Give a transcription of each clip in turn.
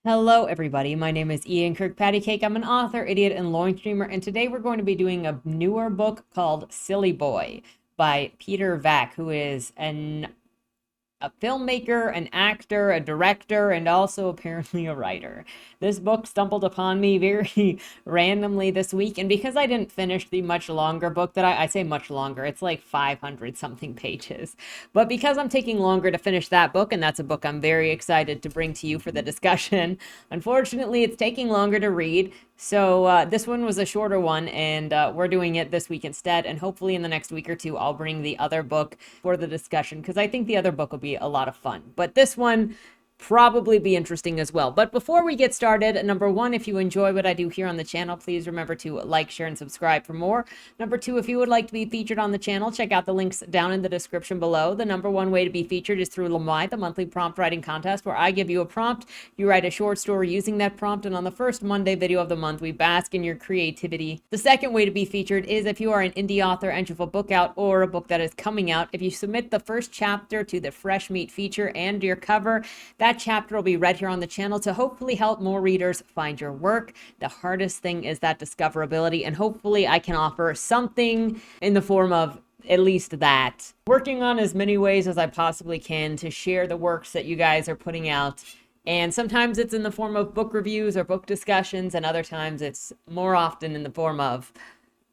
Hello, everybody. My name is Ian Kirkpatrick. I'm an author, idiot, and loin streamer, and today we're going to be doing a newer book called Sillyboy by Peter Vack, who is a filmmaker, an actor, a director, and also apparently a writer. This book stumbled upon me very randomly this week, and because I didn't finish the much longer book that I say much longer, it's like 500 something pages. But because I'm taking longer to finish that book, and that's a book I'm very excited to bring to you for the discussion, unfortunately, it's taking longer to read. So this one was a shorter one, and we're doing it this week instead. And hopefully, in the next week or two, I'll bring the other book for the discussion because I think the other book will be a lot of fun. But this one probably be interesting as well. But before we get started, number one, if you enjoy what I do here on the channel, please remember to like, share, and subscribe for more. Number two, if you would like to be featured on the channel, check out the links down in the description below. The number one way to be featured is through Plight, the monthly prompt writing contest, where I give you a prompt, you write a short story using that prompt, and on the first Monday video of the month, we bask in your creativity. The second way to be featured is if you are an indie author and you have a book out or a book that is coming out. If you submit the first chapter to the Fresh Meat feature and your cover, that chapter will be read here on the channel to hopefully help more readers find your work. The hardest thing is that discoverability, and hopefully I can offer something in the form of at least that. Working on as many ways as I possibly can to share the works that you guys are putting out. And sometimes it's in the form of book reviews or book discussions, and other times it's more often in the form of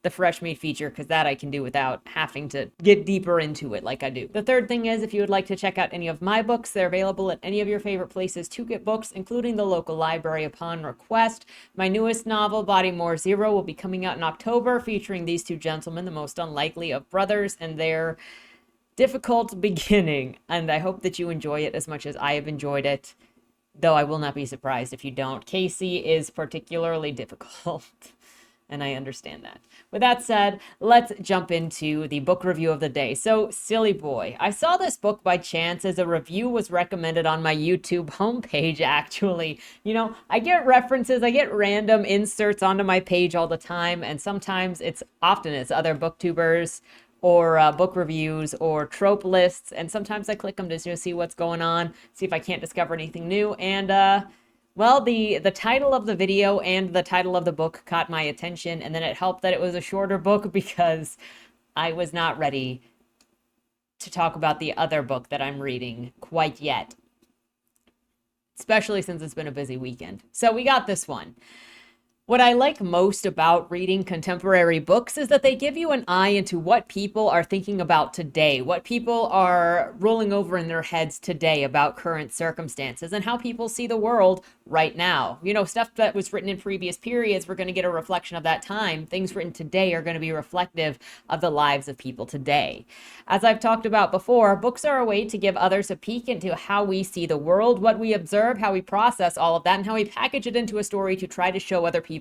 the Fresh Meat feature, because that I can do without having to get deeper into it like I do. The third thing is, if you would like to check out any of my books, they're available at any of your favorite places to get books, including the local library upon request. My newest novel, Body More Zero, will be coming out in October, featuring these two gentlemen, the most unlikely of brothers, and their difficult beginning. And I hope that you enjoy it as much as I have enjoyed it, though I will not be surprised if you don't. Casey is particularly difficult. And I understand that. With that said, let's jump into the book review of the day. So, Sillyboy. I saw this book by chance as a review was recommended on my YouTube homepage, actually. You know, I get references, I get random inserts onto my page all the time, and sometimes it's other booktubers or book reviews or trope lists, and sometimes I click them to just see what's going on, see if I can't discover anything new, and well, the title of the video and the title of the book caught my attention, and then it helped that it was a shorter book because I was not ready to talk about the other book that I'm reading quite yet, especially since it's been a busy weekend. So we got this one. What I like most about reading contemporary books is that they give you an eye into what people are thinking about today, what people are rolling over in their heads today about current circumstances, and how people see the world right now. You know, stuff that was written in previous periods, we're going to get a reflection of that time. Things written today are going to be reflective of the lives of people today. As I've talked about before, books are a way to give others a peek into how we see the world, what we observe, how we process all of that, and how we package it into a story to try to show other people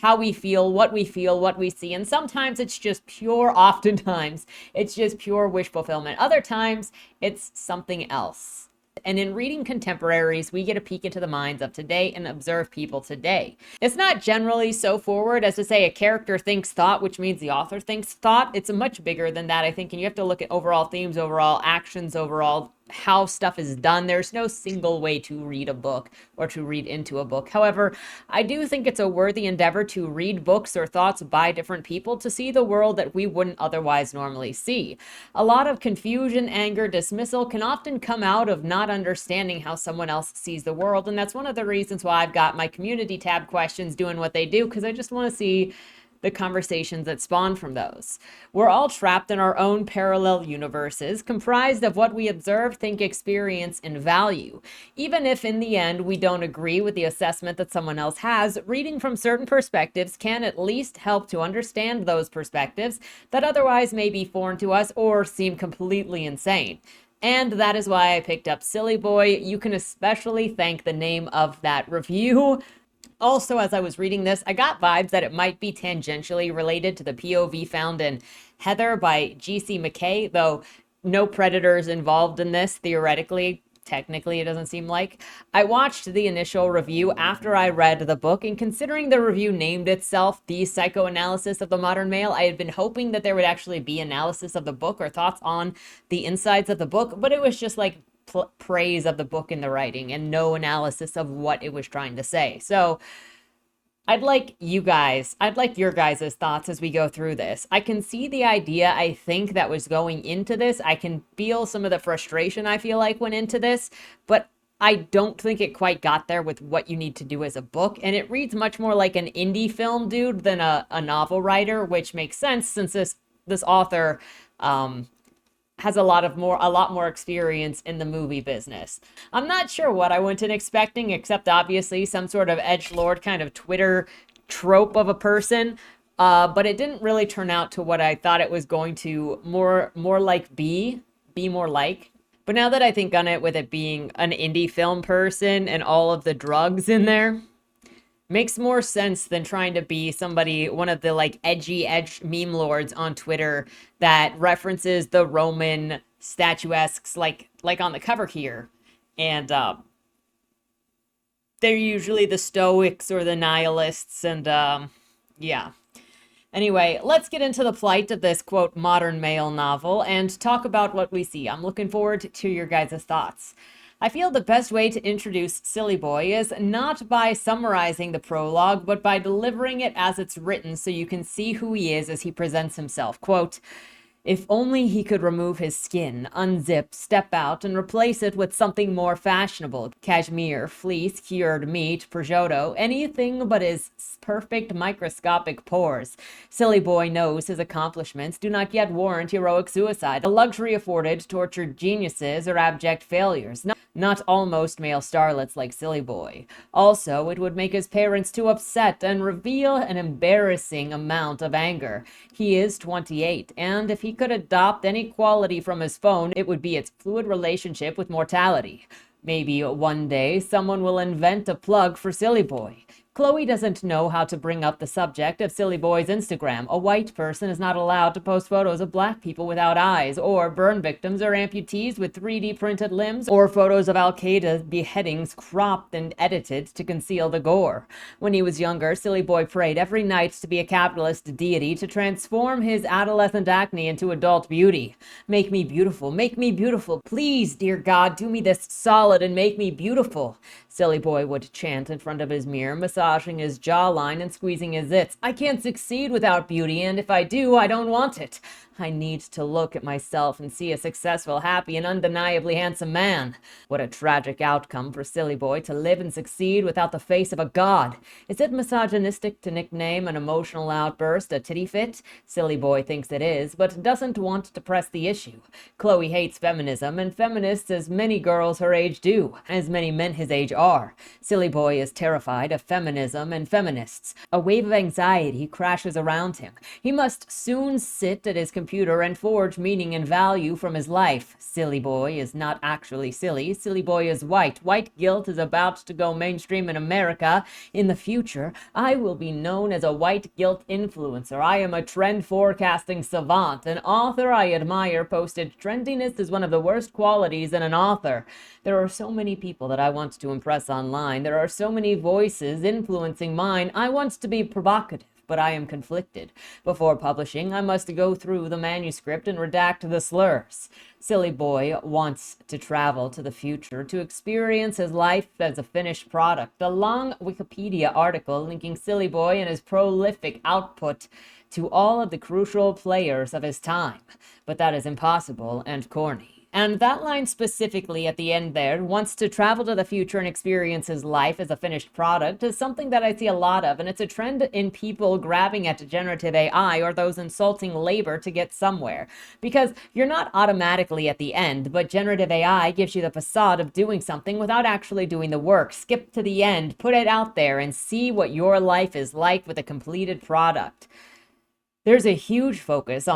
how we feel, what we see. And sometimes oftentimes, it's just pure wish fulfillment. Other times, it's something else. And in reading contemporaries, we get a peek into the minds of today and observe people today. It's not generally so forward as to say a character thinks thought, which means the author thinks thought. It's much bigger than that, I think, and you have to look at overall themes, overall actions, overall how stuff is done. There's no single way to read a book or to read into a book. However, I do think it's a worthy endeavor to read books or thoughts by different people to see the world that we wouldn't otherwise normally see. A lot of confusion, anger, dismissal can often come out of not understanding how someone else sees the world, and that's one of the reasons why I've got my community tab questions doing what they do, because I just want to see the conversations that spawn from those. We're all trapped in our own parallel universes, comprised of what we observe, think, experience, and value. Even if in the end we don't agree with the assessment that someone else has, reading from certain perspectives can at least help to understand those perspectives that otherwise may be foreign to us or seem completely insane. And that is why I picked up Sillyboy. You can especially thank the name of that review. Also, as I was reading this, I got vibes that it might be tangentially related to the POV found in Heather by G.C. McKay, though no predators involved in this, theoretically. Technically, it doesn't seem like. I watched the initial review after I read the book, and considering the review named itself The Psychoanalysis of the Modern Male, I had been hoping that there would actually be analysis of the book or thoughts on the insides of the book, but it was just like praise of the book in the writing and no analysis of what it was trying to say. So I'd like your guys' thoughts as we go through this. I can see the idea, I think, that was going into this. I can feel some of the frustration I feel like went into this, but I don't think it quite got there with what you need to do as a book. And it reads much more like an indie film dude than a novel writer, which makes sense since this author has a lot more experience in the movie business. I'm not sure what I went in expecting, except obviously some sort of edgelord kind of Twitter trope of a person. But it didn't really turn out to what I thought it was going to more like be more like. But now that I think on it, with it being an indie film person and all of the drugs in there, makes more sense than trying to be one of the like edge meme lords on Twitter that references the Roman statuesques like on the cover here. And they're usually the Stoics or the nihilists, and yeah. Anyway, let's get into the plight of this, quote, modern male novel and talk about what we see. I'm looking forward to your guys' thoughts. I feel the best way to introduce Sillyboy is not by summarizing the prologue, but by delivering it as it's written so you can see who he is as he presents himself. Quote, if only he could remove his skin, unzip, step out, and replace it with something more fashionable. Cashmere, fleece, cured meat, prosciutto, anything but his perfect microscopic pores. Sillyboy knows his accomplishments do not yet warrant heroic suicide, a luxury afforded tortured geniuses or abject failures. Not almost male starlets like Sillyboy. Also, it would make his parents too upset and reveal an embarrassing amount of anger. He is 28, and if he could adopt any quality from his phone, it would be its fluid relationship with mortality. Maybe one day someone will invent a plug for Sillyboy. Chloe doesn't know how to bring up the subject of Sillyboy's Instagram. A white person is not allowed to post photos of black people without eyes, or burn victims or amputees with 3D printed limbs, or photos of Al-Qaeda beheadings cropped and edited to conceal the gore. When he was younger, Sillyboy prayed every night to be a capitalist deity to transform his adolescent acne into adult beauty. Make me beautiful, make me beautiful. Please, dear God, do me this solid and make me beautiful. Sillyboy would chant in front of his mirror, massaging his jawline and squeezing his zits. I can't succeed without beauty, and if I do, I don't want it. I need to look at myself and see a successful, happy, and undeniably handsome man. What a tragic outcome for Sillyboy to live and succeed without the face of a god. Is it misogynistic to nickname an emotional outburst a titty fit? Sillyboy thinks it is, but doesn't want to press the issue. Chloe hates feminism, and feminists, as many girls her age do, as many men his age are. Sillyboy is terrified of feminism and feminists. A wave of anxiety crashes around him. He must soon sit at his computer and forge meaning and value from his life. Sillyboy is not actually silly. Sillyboy is white. White guilt is about to go mainstream in America. In the future, I will be known as a white guilt influencer. I am a trend forecasting savant. An author I admire posted, trendiness is one of the worst qualities in an author. There are so many people that I want to impress online. There are so many voices influencing mine. I want to be provocative, but I am conflicted. Before publishing, I must go through the manuscript and redact the slurs. Sillyboy wants to travel to the future to experience his life as a finished product. A long Wikipedia article linking Sillyboy and his prolific output to all of the crucial players of his time. But that is impossible and corny. And that line specifically at the end there, wants to travel to the future and experience his life as a finished product, is something that I see a lot of, and it's a trend in people grabbing at generative AI or those insulting labor to get somewhere. Because you're not automatically at the end, but generative AI gives you the facade of doing something without actually doing the work. Skip to the end, put it out there, and see what your life is like with a completed product. There's a huge focus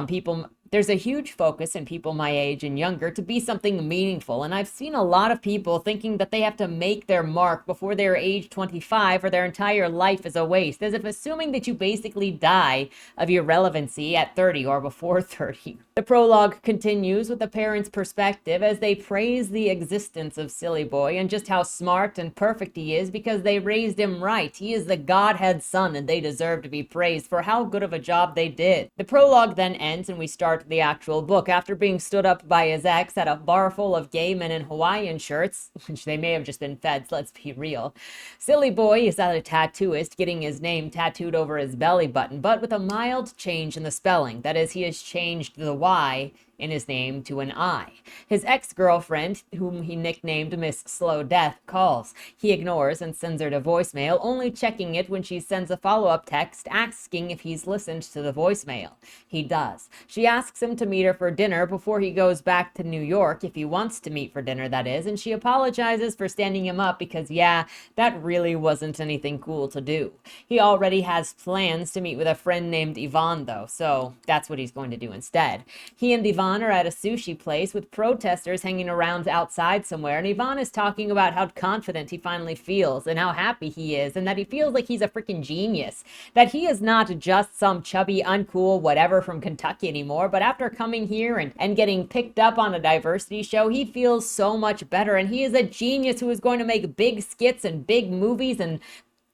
in people my age and younger to be something meaningful, and I've seen a lot of people thinking that they have to make their mark before they're age 25 or their entire life is a waste, as if assuming that you basically die of your relevancy at 30 or before 30. The prologue continues with the parents' perspective as they praise the existence of Sillyboy and just how smart and perfect he is because they raised him right. He is the Godhead son, and they deserve to be praised for how good of a job they did. The prologue then ends and we start start the actual book. After being stood up by his ex at a bar full of gay men in Hawaiian shirts, which they may have just been feds, let's be real, Sillyboy is at a tattooist getting his name tattooed over his belly button, but with a mild change in the spelling. That is, he has changed the Y in his name to an I. His ex-girlfriend, whom he nicknamed Miss Slow Death, calls. He ignores and sends her to voicemail, only checking it when she sends a follow-up text asking if he's listened to the voicemail. He does. She asks him to meet her for dinner before he goes back to New York, if he wants to meet for dinner, that is, and she apologizes for standing him up because, yeah, that really wasn't anything cool to do. He already has plans to meet with a friend named Yvonne, though, so that's what he's going to do instead. He and Yvonne are at a sushi place with protesters hanging around outside somewhere, and Yvonne is talking about how confident he finally feels and how happy he is and that he feels like he's a freaking genius, that he is not just some chubby, uncool whatever from Kentucky anymore, but after coming here and getting picked up on a diversity show, he feels so much better, and he is a genius who is going to make big skits and big movies and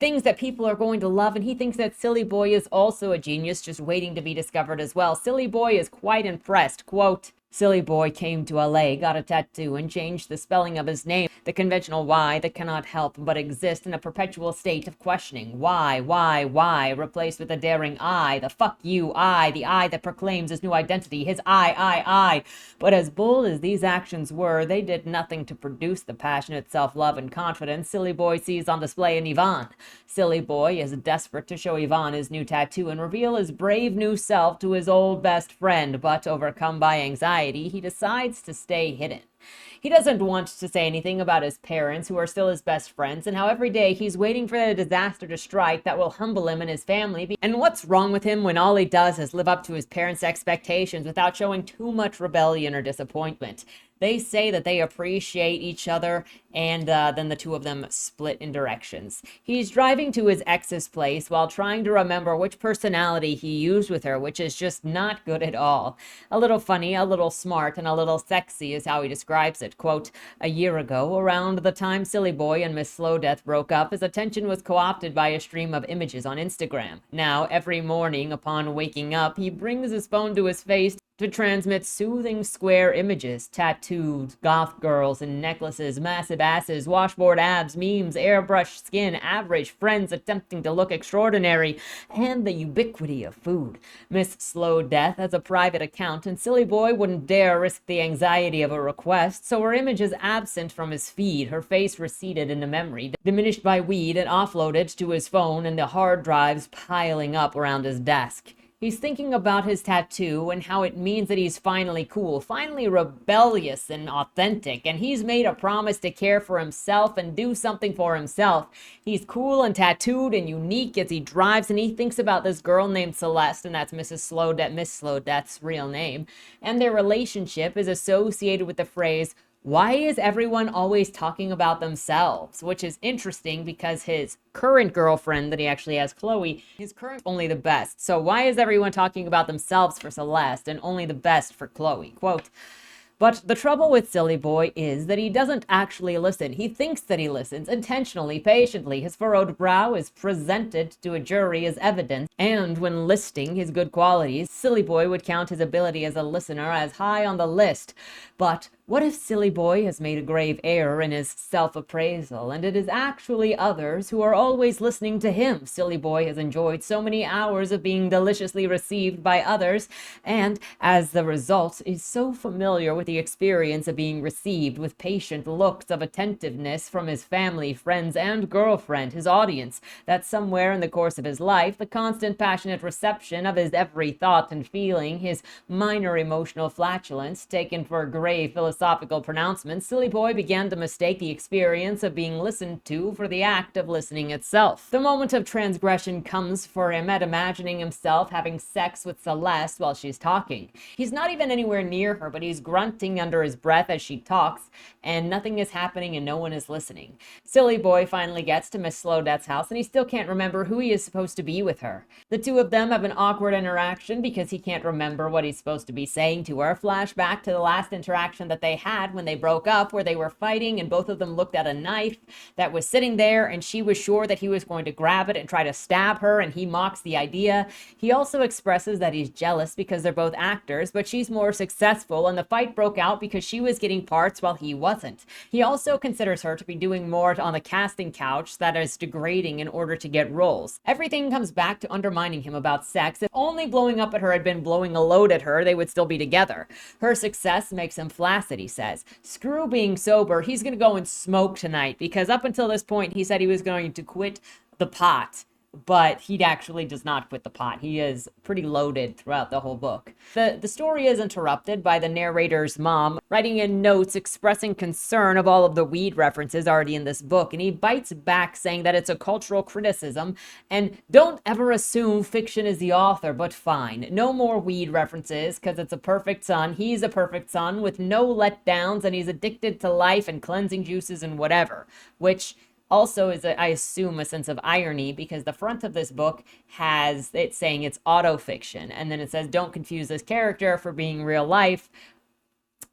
things that people are going to love, and he thinks that Sillyboy is also a genius just waiting to be discovered as well. Sillyboy is quite impressed. Quote, Sillyboy came to LA, got a tattoo, and changed the spelling of his name, the conventional Y that cannot help but exist in a perpetual state of questioning. Why, replaced with a daring I, the fuck you I, the I that proclaims his new identity, his I. But as bold as these actions were, they did nothing to produce the passionate self-love and confidence Sillyboy sees on display in Yvonne. Sillyboy is desperate to show Yvonne his new tattoo and reveal his brave new self to his old best friend, but overcome by anxiety, he decides to stay hidden. He doesn't want to say anything about his parents, who are still his best friends, and how every day he's waiting for a disaster to strike that will humble him and his family. And what's wrong with him when all he does is live up to his parents' expectations without showing too much rebellion or disappointment? They say that they appreciate each other, and then the two of them split in directions. He's driving to his ex's place while trying to remember which personality he used with her, which is just not good at all. A little funny, a little smart, and a little sexy is how he describes it. Quote, a year ago, around the time Sillyboy and Miss Slow Death broke up, his attention was co-opted by a stream of images on Instagram. Now, every morning upon waking up, he brings his phone to his face to transmit soothing square images, tattoos, goth girls and necklaces, massive asses, washboard abs, memes, airbrushed skin, average friends attempting to look extraordinary, and the ubiquity of food. Miss Slow Death has a private account, and Sillyboy wouldn't dare risk the anxiety of a request, so her image is absent from his feed, her face receded into memory, diminished by weed and offloaded to his phone and the hard drives piling up around his desk. He's thinking about his tattoo and how it means that he's finally cool, finally rebellious and authentic, and he's made a promise to care for himself and do something for himself. He's cool and tattooed and unique as he drives, and he thinks about this girl named Celeste, and that's Miss Slow Death's real name, and their relationship is associated with the phrase, why is everyone always talking about themselves? Which is interesting because his current girlfriend that he actually has, Chloe, his current only the best. So why is everyone talking about themselves for Celeste and only the best for Chloe? Quote, but the trouble with Sillyboy is that he doesn't actually listen. He thinks that he listens, intentionally, patiently. His furrowed brow is presented to a jury as evidence, and when listing his good qualities, Sillyboy would count his ability as a listener as high on the list. But what if Sillyboy has made a grave error in his self-appraisal, and it is actually others who are always listening to him? Sillyboy has enjoyed so many hours of being deliciously received by others, and as the result is so familiar with the experience of being received with patient looks of attentiveness from his family, friends, and girlfriend, his audience, that somewhere in the course of his life, the constant passionate reception of his every thought and feeling, his minor emotional flatulence, taken for grave philosophical pronouncements, Sillyboy began to mistake the experience of being listened to for the act of listening itself. The moment of transgression comes for him at imagining himself having sex with Celeste while she's talking. He's not even anywhere near her, but he's grunting under his breath as she talks, and nothing is happening and no one is listening. Sillyboy finally gets to Miss Slow Death's house, and he still can't remember who he is supposed to be with her. The two of them have an awkward interaction because he can't remember what he's supposed to be saying to her. Flashback to the last interaction that they had when they broke up, where they were fighting and both of them looked at a knife that was sitting there, and she was sure that he was going to grab it and try to stab her, and he mocks the idea. He also expresses that he's jealous because they're both actors, but she's more successful, and the fight broke out because she was getting parts while he wasn't. He also considers her to be doing more on the casting couch that is degrading in order to get roles. Everything comes back to undermining him about sex. If only blowing up at her had been blowing a load at her, they would still be together. Her success makes him flaccid, he says. Screw being sober, he's gonna go and smoke tonight, because up until this point he said he was going to quit the pot, but he actually does not quit the pot. He is pretty loaded throughout the whole book. The story is interrupted by the narrator's mom writing in notes expressing concern of all of the weed references already in this book, and he bites back saying that it's a cultural criticism and don't ever assume fiction is the author, but fine. No more weed references because it's a perfect son. He's a perfect son with no letdowns, and he's addicted to life and cleansing juices and whatever, which also is, I assume, a sense of irony, because the front of this book has it saying it's autofiction, and then it says don't confuse this character for being real life.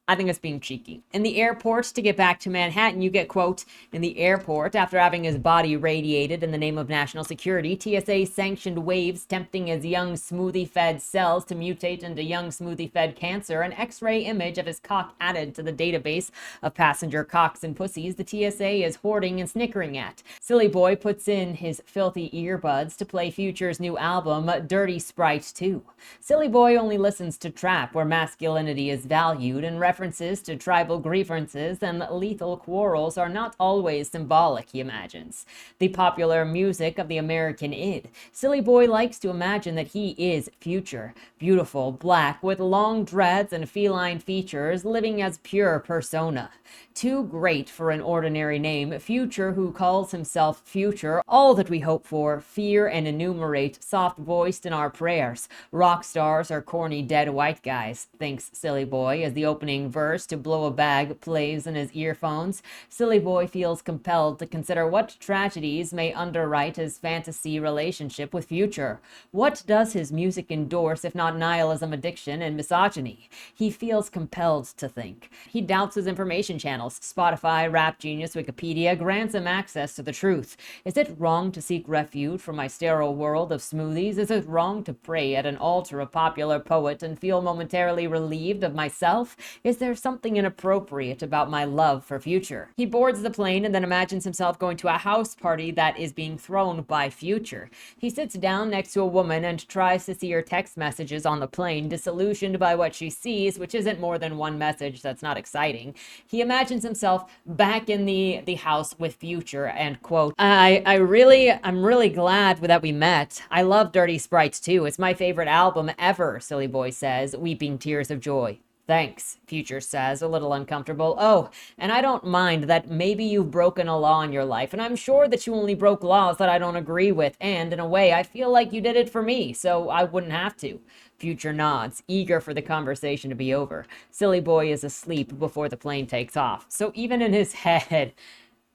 I think it's being cheeky. In the airport, to get back to Manhattan, you get, quote, in the airport, after having his body radiated in the name of national security, TSA sanctioned waves tempting his young smoothie-fed cells to mutate into young smoothie-fed cancer. An X-ray image of his cock added to the database of passenger cocks and pussies the TSA is hoarding and snickering at. Sillyboy puts in his filthy earbuds to play Future's new album, Dirty Sprite 2. Sillyboy only listens to trap, where masculinity is valued, and references to tribal grievances and lethal quarrels are not always symbolic, he imagines. The popular music of the American id. Sillyboy likes to imagine that he is Future, beautiful, black, with long dreads and feline features, living as pure persona. Too great for an ordinary name, Future, who calls himself Future, all that we hope for, fear and enumerate, soft-voiced in our prayers. Rock stars are corny dead white guys, thinks Sillyboy as the opening verse to Blow a Bag plays in his earphones. Sillyboy feels compelled to consider what tragedies may underwrite his fantasy relationship with Future. What does his music endorse if not nihilism, addiction, and misogyny? He feels compelled to think. He doubts his information channels. Spotify, Rap Genius, Wikipedia grants him access to the truth. Is it wrong to seek refuge from my sterile world of smoothies? Is it wrong to pray at an altar of popular poet and feel momentarily relieved of myself? Is there something inappropriate about my love for Future? He boards the plane and then imagines himself going to a house party that is being thrown by Future. He sits down next to a woman and tries to see her text messages on the plane, disillusioned by what she sees, which isn't more than one message that's not exciting. He imagines himself back in the house with Future and, quote, I'm really glad that we met. I love Dirty Sprites too. It's my favorite album ever, Sillyboy says, weeping tears of joy. Thanks, Future says, a little uncomfortable. Oh, and I don't mind that maybe you've broken a law in your life, and I'm sure that you only broke laws that I don't agree with, and in a way, I feel like you did it for me, so I wouldn't have to. Future nods, eager for the conversation to be over. Sillyboy is asleep before the plane takes off, so even in his head,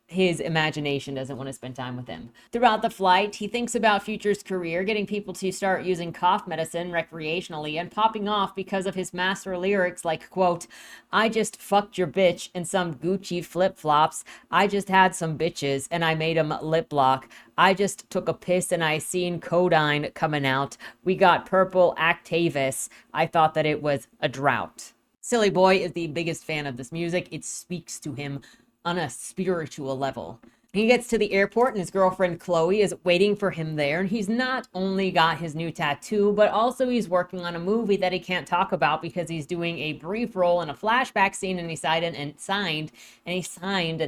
his imagination doesn't want to spend time with him. Throughout the flight, he thinks about Future's career, getting people to start using cough medicine recreationally and popping off because of his master lyrics like, quote, I just fucked your bitch in some Gucci flip-flops. I just had some bitches and I made 'em lip lock. I just took a piss and I seen codeine coming out. We got purple Actavis. I thought that it was a drought. Sillyboy is the biggest fan of this music. It speaks to him on a spiritual level. He gets to the airport and his girlfriend Chloe is waiting for him there, and he's not only got his new tattoo, but also he's working on a movie that he can't talk about because he's doing a brief role in a flashback scene, and he signed an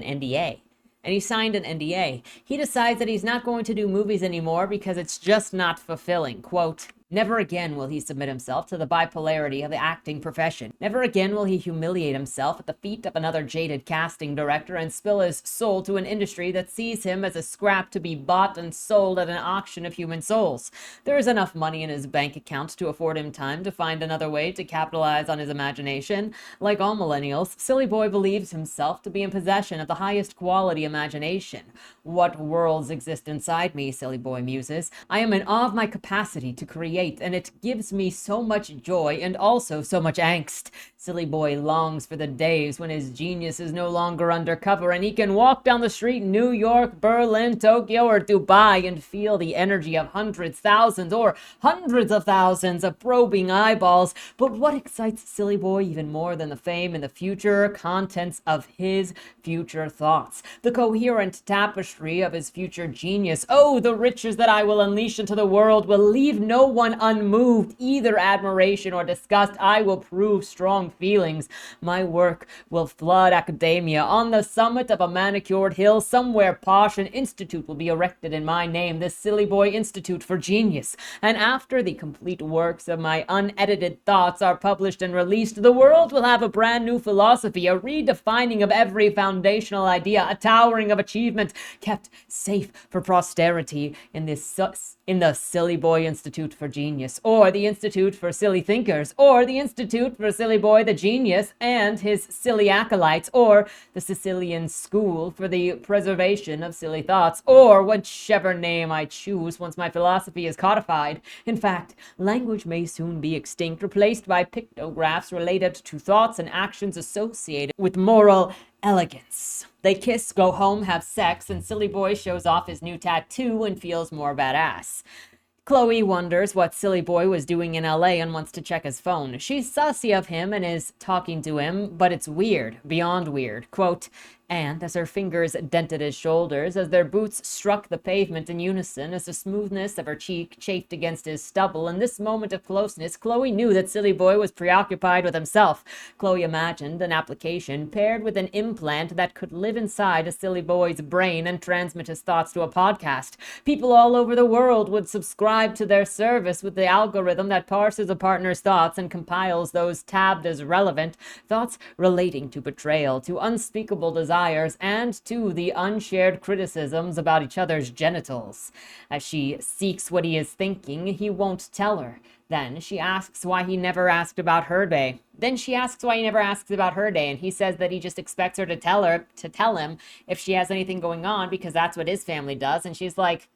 NDA. He decides that he's not going to do movies anymore because it's just not fulfilling. Quote, never again will he submit himself to the bipolarity of the acting profession. Never again will he humiliate himself at the feet of another jaded casting director and spill his soul to an industry that sees him as a scrap to be bought and sold at an auction of human souls. There is enough money in his bank account to afford him time to find another way to capitalize on his imagination. Like all millennials, Sillyboy believes himself to be in possession of the highest quality imagination. What worlds exist inside me, Sillyboy muses. I am in awe of my capacity to create create, and it gives me so much joy and also so much angst. Sillyboy longs for the days when his genius is no longer undercover and he can walk down the street in New York, Berlin, Tokyo, or Dubai and feel the energy of hundreds, thousands, or hundreds of thousands of probing eyeballs. But what excites Sillyboy even more than the fame and the future contents of his future thoughts? The coherent tapestry of his future genius. Oh, the riches that I will unleash into the world will leave no one unmoved, either admiration or disgust. I will prove strong feelings. My work will flood academia. On the summit of a manicured hill somewhere posh, an institute will be erected in my name, the Sillyboy Institute for Genius. And after the complete works of my unedited thoughts are published and released, the world will have a brand new philosophy, a redefining of every foundational idea, a towering of achievement kept safe for posterity in the Sillyboy Institute for Genius, or the Institute for Silly Thinkers, or the Institute for Sillyboy the Genius and his silly acolytes, or the Sicilian School for the Preservation of Silly Thoughts, or whichever name I choose once my philosophy is codified. In fact, language may soon be extinct, replaced by pictographs related to thoughts and actions associated with moral elegance. They kiss, go home, have sex, and Sillyboy shows off his new tattoo and feels more badass. Chloe wonders what Sillyboy was doing in LA and wants to check his phone. She's sussy of him and is talking to him, but it's weird, beyond weird. Quote, and as her fingers dented his shoulders, as their boots struck the pavement in unison, as the smoothness of her cheek chafed against his stubble, in this moment of closeness, Chloe knew that Sillyboy was preoccupied with himself. Chloe imagined an application paired with an implant that could live inside a Sillyboy's brain and transmit his thoughts to a podcast. People all over the world would subscribe to their service with the algorithm that parses a partner's thoughts and compiles those tabbed as relevant, thoughts relating to betrayal, to unspeakable desire, and to the unshared criticisms about each other's genitals. As she seeks what he is thinking, he won't tell her. Then she asks why he never asked about her day. And he says that he just expects her to tell him if she has anything going on because that's what his family does. And she's like,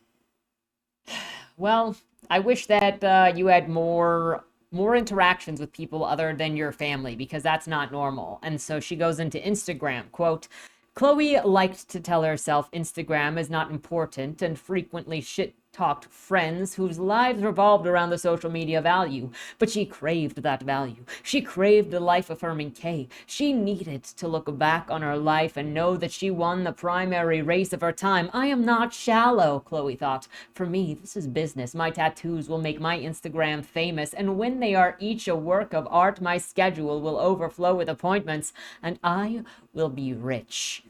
well, I wish that you had more interactions with people other than your family because that's not normal. And so she goes into Instagram. Quote, Chloe liked to tell herself Instagram is not important and frequently shit-talked friends whose lives revolved around the social media value. But she craved that value. She craved the life-affirming K. She needed to look back on her life and know that she won the primary race of her time. I am not shallow, Chloe thought. For me, this is business. My tattoos will make my Instagram famous, and when they are each a work of art, my schedule will overflow with appointments, and I will be rich.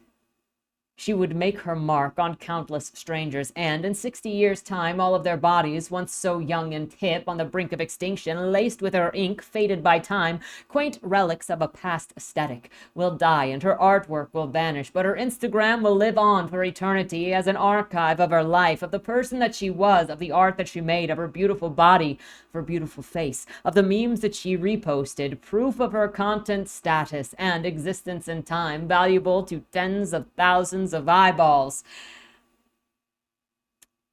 She would make her mark on countless strangers, and in 60 years' time, all of their bodies, once so young and hip, on the brink of extinction, laced with her ink, faded by time, quaint relics of a past aesthetic, will die, and her artwork will vanish, but her Instagram will live on for eternity as an archive of her life, of the person that she was, of the art that she made, of her beautiful body, of her beautiful face, of the memes that she reposted, proof of her content status and existence in time, valuable to tens of thousands of eyeballs.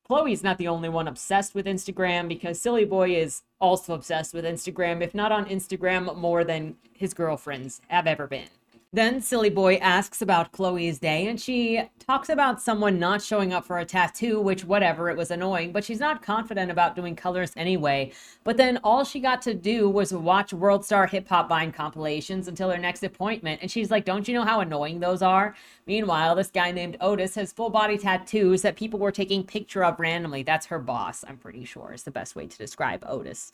Chloe's not the only one obsessed with Instagram because Sillyboy is also obsessed with Instagram, if not on Instagram more than his girlfriends have ever been. Then Sillyboy asks about Chloe's day, and she talks about someone not showing up for a tattoo, which whatever, it was annoying, but she's not confident about doing colors anyway. But then all she got to do was watch World Star Hip Hop Vine compilations until her next appointment, and she's like, don't you know how annoying those are? Meanwhile, this guy named Otis has full body tattoos that people were taking picture of randomly. That's her boss, I'm pretty sure, is the best way to describe Otis,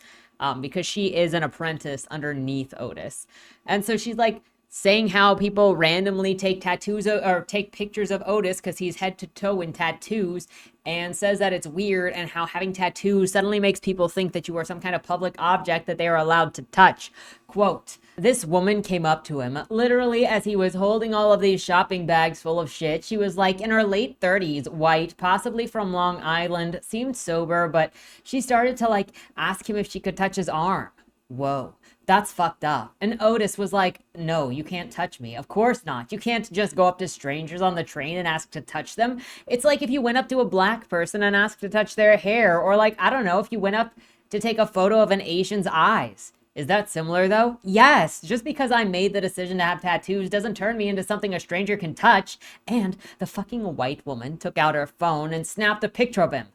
because she is an apprentice underneath Otis. And so she's like, saying how people randomly take tattoos or take pictures of Otis because he's head to toe in tattoos, and says that it's weird and how having tattoos suddenly makes people think that you are some kind of public object that they are allowed to touch. Quote, this woman came up to him literally as he was holding all of these shopping bags full of shit. She was like in her late 30s, white, possibly from Long Island, seemed sober, but she started to like ask him if she could touch his arm. Whoa. That's fucked up. And Otis was like, no, you can't touch me. Of course not. You can't just go up to strangers on the train and ask to touch them. It's like if you went up to a black person and asked to touch their hair, or like, I don't know, if you went up to take a photo of an Asian's eyes. Is that similar though? Yes, just because I made the decision to have tattoos doesn't turn me into something a stranger can touch. And the fucking white woman took out her phone and snapped a picture of him.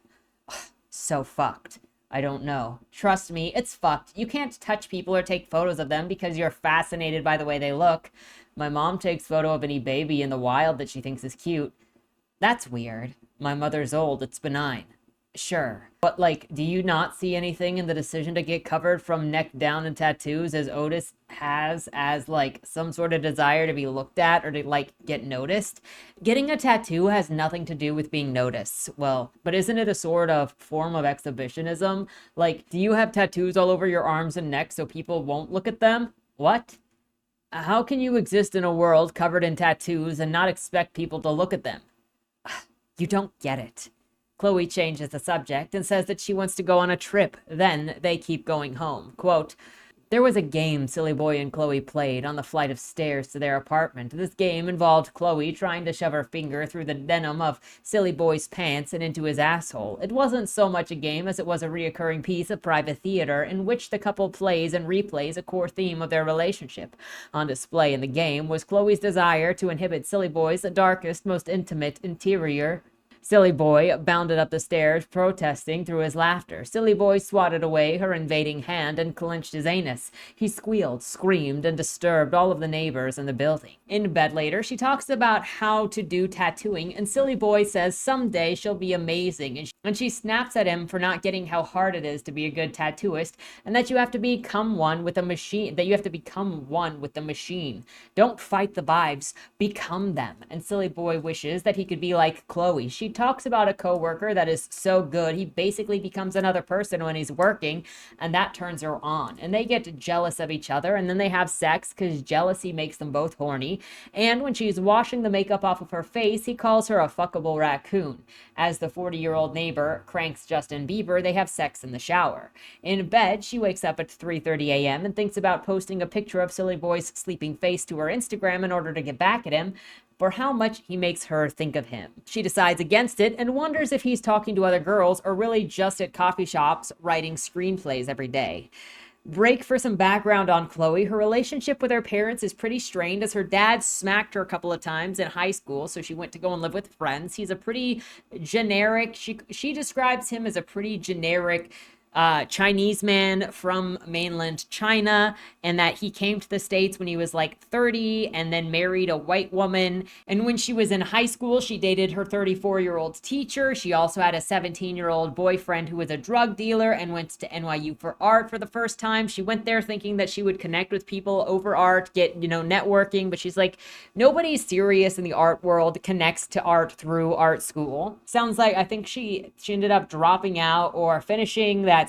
So fucked. I don't know. Trust me, it's fucked. You can't touch people or take photos of them because you're fascinated by the way they look. My mom takes photo of any baby in the wild that she thinks is cute. That's weird. My mother's old, it's benign. Sure. But like, do you not see anything in the decision to get covered from neck down in tattoos as Otis has as like some sort of desire to be looked at or to like get noticed? Getting a tattoo has nothing to do with being noticed. Well, but isn't it a sort of form of exhibitionism? Like, do you have tattoos all over your arms and neck so people won't look at them? What? How can you exist in a world covered in tattoos and not expect people to look at them? You don't get it. Chloe changes the subject and says that she wants to go on a trip. Then they keep going home. Quote, there was a game Sillyboy and Chloe played on the flight of stairs to their apartment. This game involved Chloe trying to shove her finger through the denim of Sillyboy's pants and into his asshole. It wasn't so much a game as it was a reoccurring piece of private theater in which the couple plays and replays a core theme of their relationship. On display in the game was Chloe's desire to inhibit Sillyboy's darkest, most intimate interior. Sillyboy bounded up the stairs, protesting through his laughter. Sillyboy swatted away her invading hand and clenched his anus. He squealed, screamed, and disturbed all of the neighbors in the building. In bed later, she talks about how to do tattooing, and Sillyboy says someday she'll be amazing, and she snaps at him for not getting how hard it is to be a good tattooist, and that you have to become one with a machine, Don't fight the vibes, become them. And Sillyboy wishes that he could be like Chloe. She talks about a coworker that is so good, he basically becomes another person when he's working, and that turns her on. And they get jealous of each other, and then they have sex because jealousy makes them both horny. And when she's washing the makeup off of her face, he calls her a fuckable raccoon. As the 40-year-old neighbor cranks Justin Bieber, they have sex in the shower. In bed, she wakes up at 3:30 a.m. and thinks about posting a picture of Sillyboy's sleeping face to her Instagram in order to get back at him for how much he makes her think of him. She decides against it and wonders if he's talking to other girls or really just at coffee shops writing screenplays every day. Break for some background on Chloe. Her relationship with her parents is pretty strained as her dad smacked her a couple of times in high school, so she went to go and live with friends. He's a pretty generic, she describes him as a pretty generic Chinese man from mainland China, and that he came to the States when he was like 30 and then married a white woman. And when she was in high school, she dated her 34-year-old teacher. She also had a 17-year-old boyfriend who was a drug dealer and went to NYU for art for the first time. She went there thinking that she would connect with people over art, get, networking, but she's like, nobody serious in the art world connects to art through art school. Sounds like, I think she ended up dropping out or finishing that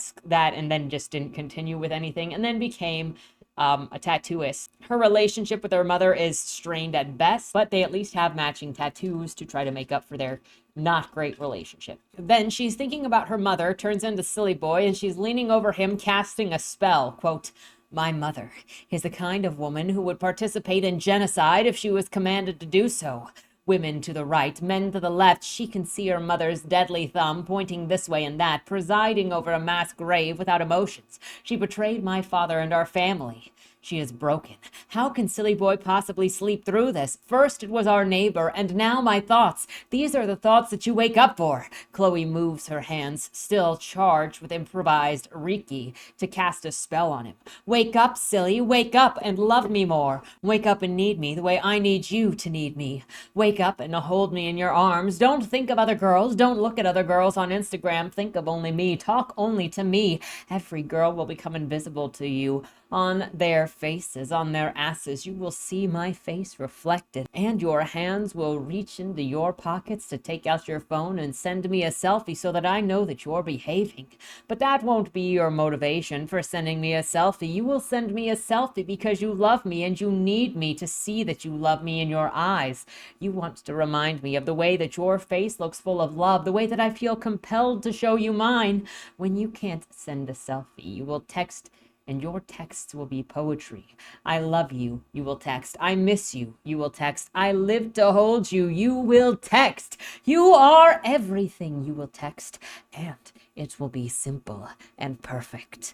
and then just didn't continue with anything and then became a tattooist. Her relationship with her mother is strained at best, but they at least have matching tattoos to try to make up for their not great relationship. Then she's thinking about her mother, turns into Sillyboy, and she's leaning over him casting a spell. Quote, my mother is the kind of woman who would participate in genocide if she was commanded to do so. Women to the right, men to the left, she can see her mother's deadly thumb pointing this way and that, presiding over a mass grave without emotions. She betrayed my father and our family. She is broken. How can Sillyboy possibly sleep through this? First it was our neighbor, and now my thoughts. These are the thoughts that you wake up for. Chloe moves her hands, still charged with improvised Reiki, to cast a spell on him. Wake up, silly. Wake up and love me more. Wake up and need me the way I need you to need me. Wake up and hold me in your arms. Don't think of other girls. Don't look at other girls on Instagram. Think of only me. Talk only to me. Every girl will become invisible to you. On their faces, on their asses, you will see my face reflected, and your hands will reach into your pockets to take out your phone and send me a selfie so that I know that you're behaving. But that won't be your motivation for sending me a selfie. You will send me a selfie because you love me and you need me to see that you love me in your eyes. You want to remind me of the way that your face looks full of love, the way that I feel compelled to show you mine. When you can't send a selfie, you will text and your texts will be poetry. I love you, you will text. I miss you, you will text. I live to hold you, you will text. You are everything, you will text. And it will be simple and perfect.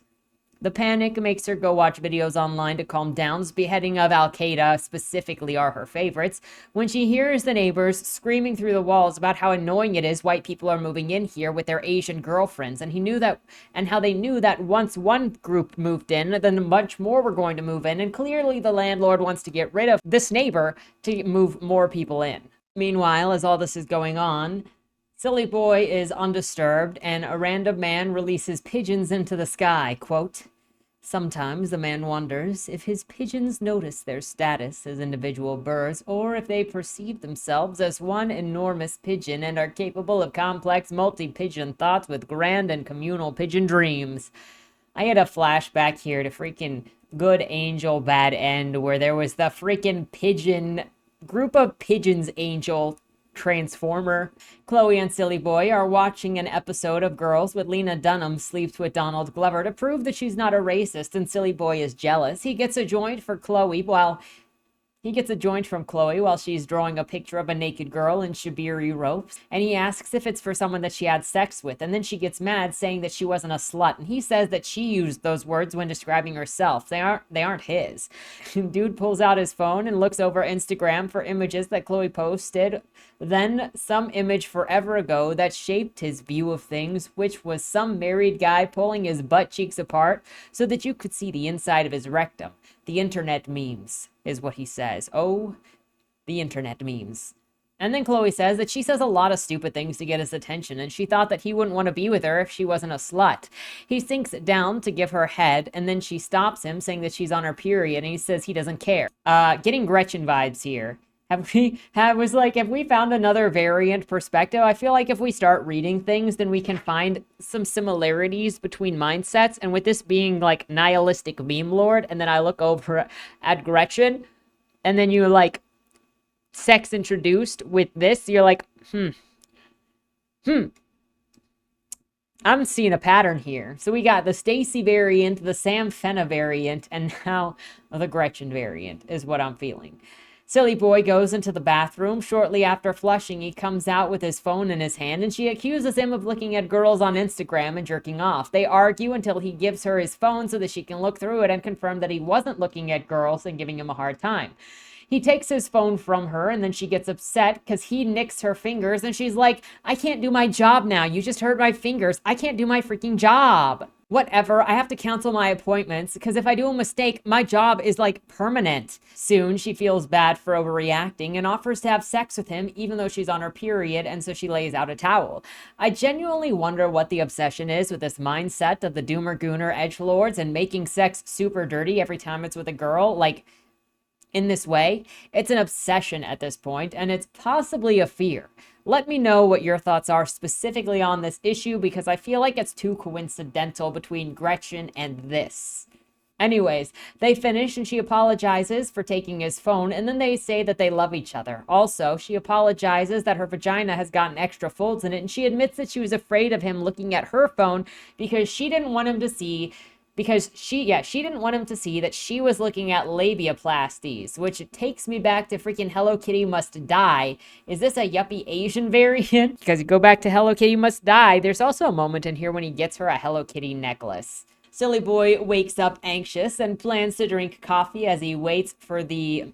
The panic makes her go watch videos online to calm down. The beheading of Al-Qaeda specifically are her favorites. When she hears the neighbors screaming through the walls about how annoying it is white people are moving in here with their Asian girlfriends, and how they knew that once one group moved in, then much more were going to move in, and clearly the landlord wants to get rid of this neighbor to move more people in. Meanwhile, as all this is going on, Sillyboy is undisturbed, and a random man releases pigeons into the sky. Quote, sometimes the man wonders if his pigeons notice their status as individual birds, or if they perceive themselves as one enormous pigeon and are capable of complex multi-pigeon thoughts with grand and communal pigeon dreams. I had a flashback here to freaking Good Angel, Bad End, where there was the freaking pigeon, group of pigeons angel transformer. Chloe and Sillyboy are watching an episode of Girls with Lena Dunham sleeps with Donald Glover to prove that she's not a racist, and Sillyboy is jealous. He gets a joint from Chloe while she's drawing a picture of a naked girl in shibiri ropes, and he asks if it's for someone that she had sex with, and then she gets mad, saying that she wasn't a slut, and he says that she used those words when describing herself. They aren't his. Dude pulls out his phone and looks over Instagram for images that Chloe posted, then some image forever ago that shaped his view of things, which was some married guy pulling his butt cheeks apart so that you could see the inside of his rectum. The internet memes, is what he says. Oh, the internet memes. And then Chloe says that she says a lot of stupid things to get his attention, and she thought that he wouldn't want to be with her if she wasn't a slut. He sinks down to give her head, and then she stops him, saying that she's on her period, and he says he doesn't care. Getting Gretchen vibes here. Have we found another variant perspective? I feel like if we start reading things, then we can find some similarities between mindsets. And with this being like nihilistic meme lord, and then I look over at Gretchen, and then you're like sex introduced with this, you're like, I'm seeing a pattern here. So we got the Stacy variant, the Sam Fenna variant, and now the Gretchen variant is what I'm feeling. Sillyboy goes into the bathroom. Shortly after flushing, he comes out with his phone in his hand, and she accuses him of looking at girls on Instagram and jerking off. They argue until he gives her his phone so that she can look through it and confirm that he wasn't looking at girls and giving him a hard time. He takes his phone from her, and then she gets upset because he nicks her fingers, and she's like, I can't do my job now. You just hurt my fingers. I can't do my freaking job. Whatever, I have to cancel my appointments because if I do a mistake, my job is like permanent. Soon, she feels bad for overreacting and offers to have sex with him even though she's on her period, and so she lays out a towel. I genuinely wonder what the obsession is with this mindset of the doomer gooner edgelords and making sex super dirty every time it's with a girl, like in this way. It's an obsession at this point, and it's possibly a fear. Let me know what your thoughts are specifically on this issue, because I feel like it's too coincidental between Gretchen and this. Anyways, they finish and she apologizes for taking his phone, and then they say that they love each other. Also, she apologizes that her vagina has gotten extra folds in it, and she admits that she was afraid of him looking at her phone because she didn't want him to see that she was looking at labiaplasties, which takes me back to freaking Hello Kitty Must Die. Is this a yuppie Asian variant? Because you go back to Hello Kitty Must Die, there's also a moment in here when he gets her a Hello Kitty necklace. Sillyboy wakes up anxious and plans to drink coffee as he waits for the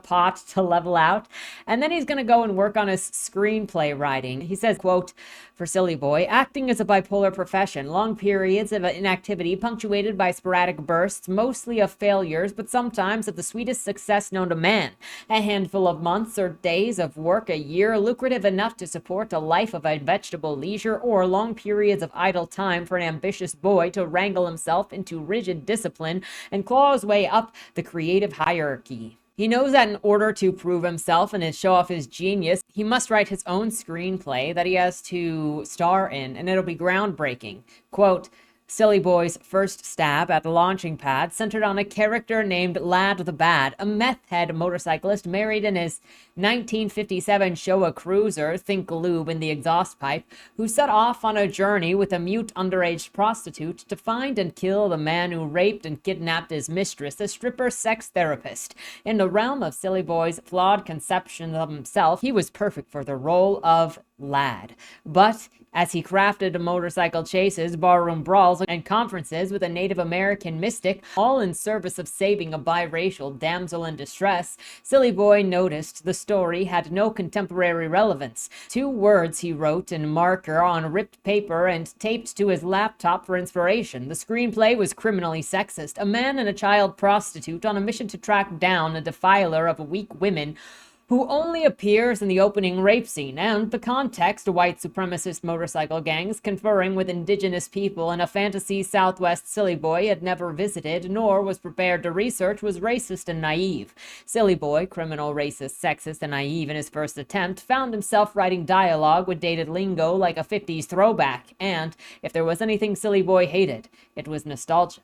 pot to level out, and then he's going to go and work on his screenplay writing. He says, quote, for Sillyboy, acting is a bipolar profession. Long periods of inactivity punctuated by sporadic bursts, mostly of failures, but sometimes of the sweetest success known to man. A handful of months or days of work a year, lucrative enough to support a life of a vegetable leisure, or long periods of idle time for an ambitious boy to wrangle himself into rigid discipline and claw his way up the creative hierarchy. He knows that in order to prove himself and show off his genius, he must write his own screenplay that he has to star in, and it'll be groundbreaking. Quote, Sillyboy's first stab at the launching pad centered on a character named Lad the Bad, a meth head motorcyclist married in his 1957 Showa Cruiser, think lube in the exhaust pipe, who set off on a journey with a mute underage prostitute to find and kill the man who raped and kidnapped his mistress, a stripper sex therapist. In the realm of Sillyboy's flawed conception of himself, he was perfect for the role of Lad. But as he crafted motorcycle chases, barroom brawls, and conferences with a Native American mystic, all in service of saving a biracial damsel in distress, Sillyboy noticed the story had no contemporary relevance. 2 words he wrote in marker on ripped paper and taped to his laptop for inspiration. The screenplay was criminally sexist. A man and a child prostitute on a mission to track down a defiler of weak women who only appears in the opening rape scene, and the context, white supremacist motorcycle gangs conferring with indigenous people in a fantasy Southwest Sillyboy had never visited nor was prepared to research, was racist and naive. Sillyboy, criminal, racist, sexist, and naive in his first attempt, found himself writing dialogue with dated lingo like a 50s throwback, and if there was anything Sillyboy hated, it was nostalgia.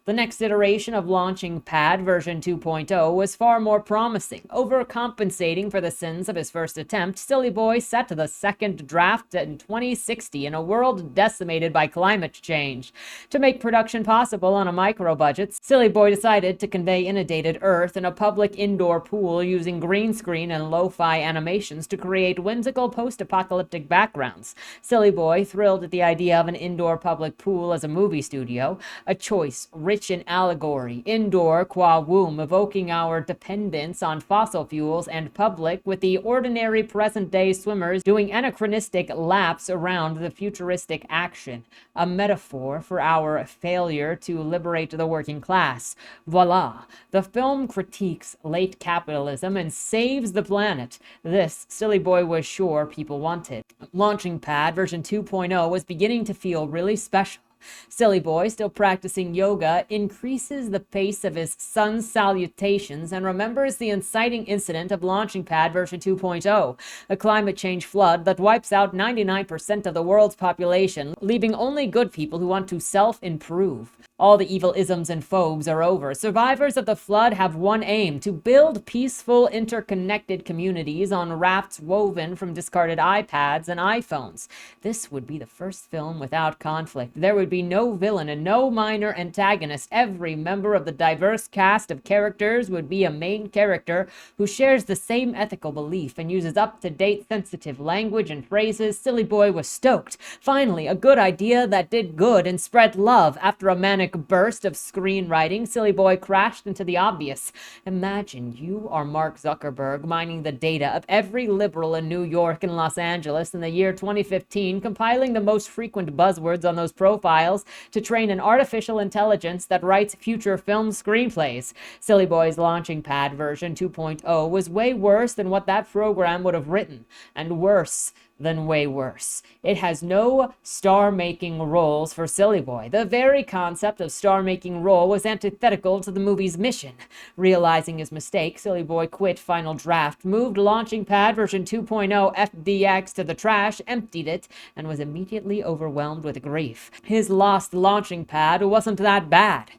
The next iteration of Launching Pad version 2.0 was far more promising. Overcompensating for the sins of his first attempt, Sillyboy set the second draft in 2060 in a world decimated by climate change. To make production possible on a micro-budget, Sillyboy decided to convey inundated Earth in a public indoor pool using green screen and lo-fi animations to create whimsical post-apocalyptic backgrounds. Sillyboy, thrilled at the idea of an indoor public pool as a movie studio, a choice rich in allegory, indoor qua womb, evoking our dependence on fossil fuels, and public with the ordinary present-day swimmers doing anachronistic laps around the futuristic action, a metaphor for our failure to liberate the working class. Voila! The film critiques late capitalism and saves the planet. This, Sillyboy was sure people wanted. Launching Pad version 2.0 was beginning to feel really special. Sillyboy, still practicing yoga, increases the pace of his sun's salutations and remembers the inciting incident of Launching Pad version 2.0, a climate change flood that wipes out 99% of the world's population, leaving only good people who want to self-improve. All the evil isms and phobes are over. Survivors of the flood have one aim: to build peaceful, interconnected communities on rafts woven from discarded iPads and iPhones. This would be the first film without conflict. There would be no villain and no minor antagonist. Every member of the diverse cast of characters would be a main character who shares the same ethical belief and uses up-to-date sensitive language and phrases. Sillyboy was stoked. Finally, a good idea that did good and spread love. After a manic burst of screenwriting, Sillyboy crashed into the obvious. Imagine you are Mark Zuckerberg mining the data of every liberal in New York and Los Angeles in the year 2015, compiling the most frequent buzzwords on those profiles to train an artificial intelligence that writes future film screenplays. Sillyboy's Launching Pad version 2.0 was way worse than what that program would have written, and worse than way worse. It has no star-making roles for Sillyboy. The very concept of star-making role was antithetical to the movie's mission. Realizing his mistake, Sillyboy quit Final Draft, moved Launching Pad version 2.0 FDX to the trash, emptied it, and was immediately overwhelmed with grief. His lost Launching Pad wasn't that bad.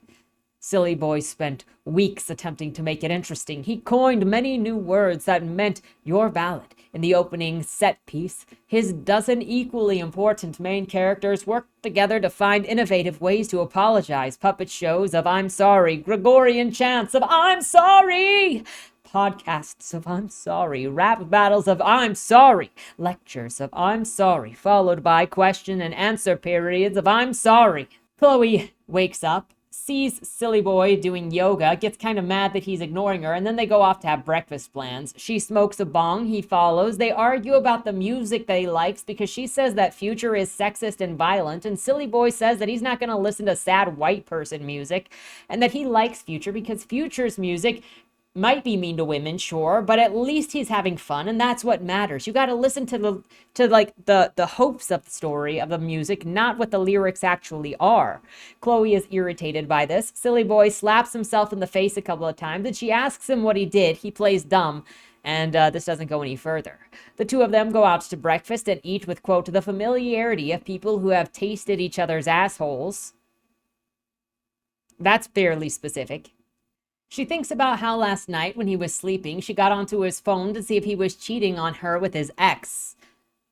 Sillyboy spent weeks attempting to make it interesting. He coined many new words that meant "you're valid." In the opening set piece, his dozen equally important main characters worked together to find innovative ways to apologize. Puppet shows of "I'm sorry," Gregorian chants of "I'm sorry," podcasts of "I'm sorry," rap battles of "I'm sorry," lectures of "I'm sorry," followed by question and answer periods of "I'm sorry." Chloe wakes up, sees Sillyboy doing yoga, gets kind of mad that he's ignoring her, and then they go off to have breakfast plans. She smokes a bong, he follows. They argue about the music that he likes because she says that Future is sexist and violent, and Sillyboy says that he's not going to listen to sad white person music, and that he likes Future because Future's music might be mean to women, sure, but at least he's having fun, and that's what matters. You got to listen to the hopes of the story of the music, not what the lyrics actually are. Chloe is irritated by this. Sillyboy slaps himself in the face a couple of times, and she asks him what he did. He plays dumb, and this doesn't go any further. The two of them go out to breakfast and eat with, quote, the familiarity of people who have tasted each other's assholes. That's fairly specific. She thinks about how last night when he was sleeping, she got onto his phone to see if he was cheating on her with his ex.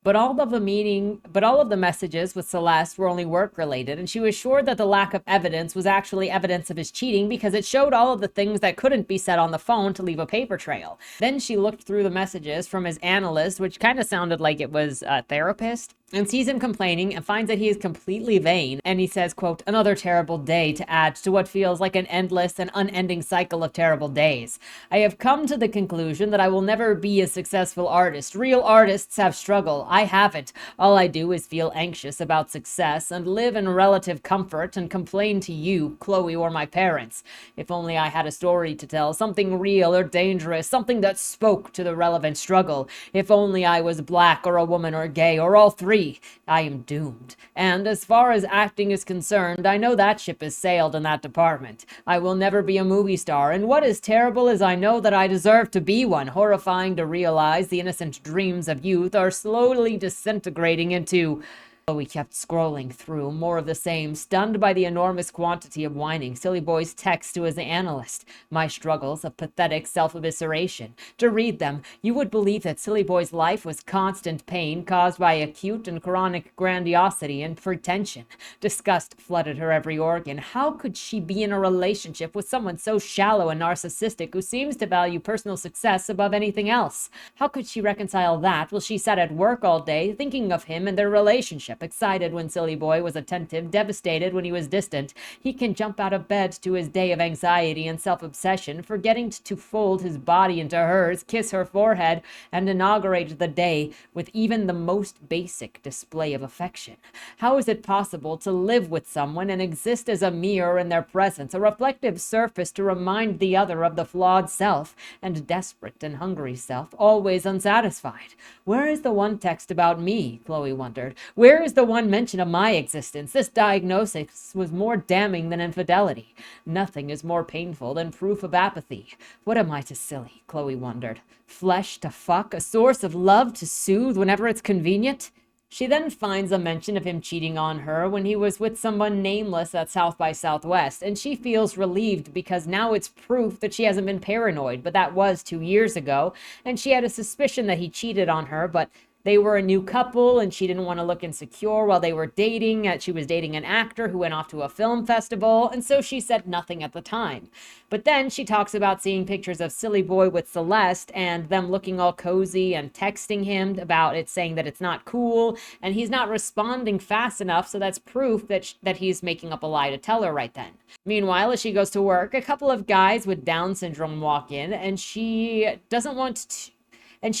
But all of the messages with Celeste were only work related, and she was sure that the lack of evidence was actually evidence of his cheating because it showed all of the things that couldn't be said on the phone to leave a paper trail. Then she looked through the messages from his analyst, which kind of sounded like it was a therapist, and sees him complaining and finds that he is completely vain. And he says, quote, "Another terrible day to add to what feels like an endless and unending cycle of terrible days. I have come to the conclusion that I will never be a successful artist. Real artists have struggle. I haven't. All I do is feel anxious about success and live in relative comfort and complain to you, Chloe, or my parents. If only I had a story to tell, something real or dangerous, something that spoke to the relevant struggle. If only I was black or a woman or gay or all three. I am doomed. And as far as acting is concerned, I know that ship has sailed in that department. I will never be a movie star, and what is terrible is I know that I deserve to be one. Horrifying to realize the innocent dreams of youth are slowly disintegrating into..." We kept scrolling through, more of the same, stunned by the enormous quantity of whining. Sillyboy's text to his analyst. My struggles of pathetic self-evisceration. To read them, you would believe that Sillyboy's life was constant pain caused by acute and chronic grandiosity and pretension. Disgust flooded her every organ. How could she be in a relationship with someone so shallow and narcissistic who seems to value personal success above anything else? How could she reconcile that while she sat at work all day thinking of him and their relationship? Excited when Sillyboy was attentive, devastated when he was distant. He can jump out of bed to his day of anxiety and self-obsession, forgetting to fold his body into hers, kiss her forehead, and inaugurate the day with even the most basic display of affection. How is it possible to live with someone and exist as a mirror in their presence, a reflective surface to remind the other of the flawed self, and desperate and hungry self, always unsatisfied? Where is the one text about me? Chloe wondered. Where is the one mention of my existence? This diagnosis was more damning than infidelity. Nothing is more painful than proof of apathy. What am I to Silly? Chloe wondered. Flesh to fuck? A source of love to soothe whenever it's convenient? She then finds a mention of him cheating on her when he was with someone nameless at South by Southwest, and she feels relieved because now it's proof that she hasn't been paranoid, but that was 2 years ago, and she had a suspicion that he cheated on her, but they were a new couple and she didn't want to look insecure while they were dating. She was dating an actor who went off to a film festival, and so she said nothing at the time. But then she talks about seeing pictures of Sillyboy with Celeste and them looking all cozy and texting him about it, saying that it's not cool, and he's not responding fast enough, so that's proof that he's making up a lie to tell her right then. Meanwhile, as she goes to work, a couple of guys with Down syndrome walk in, and she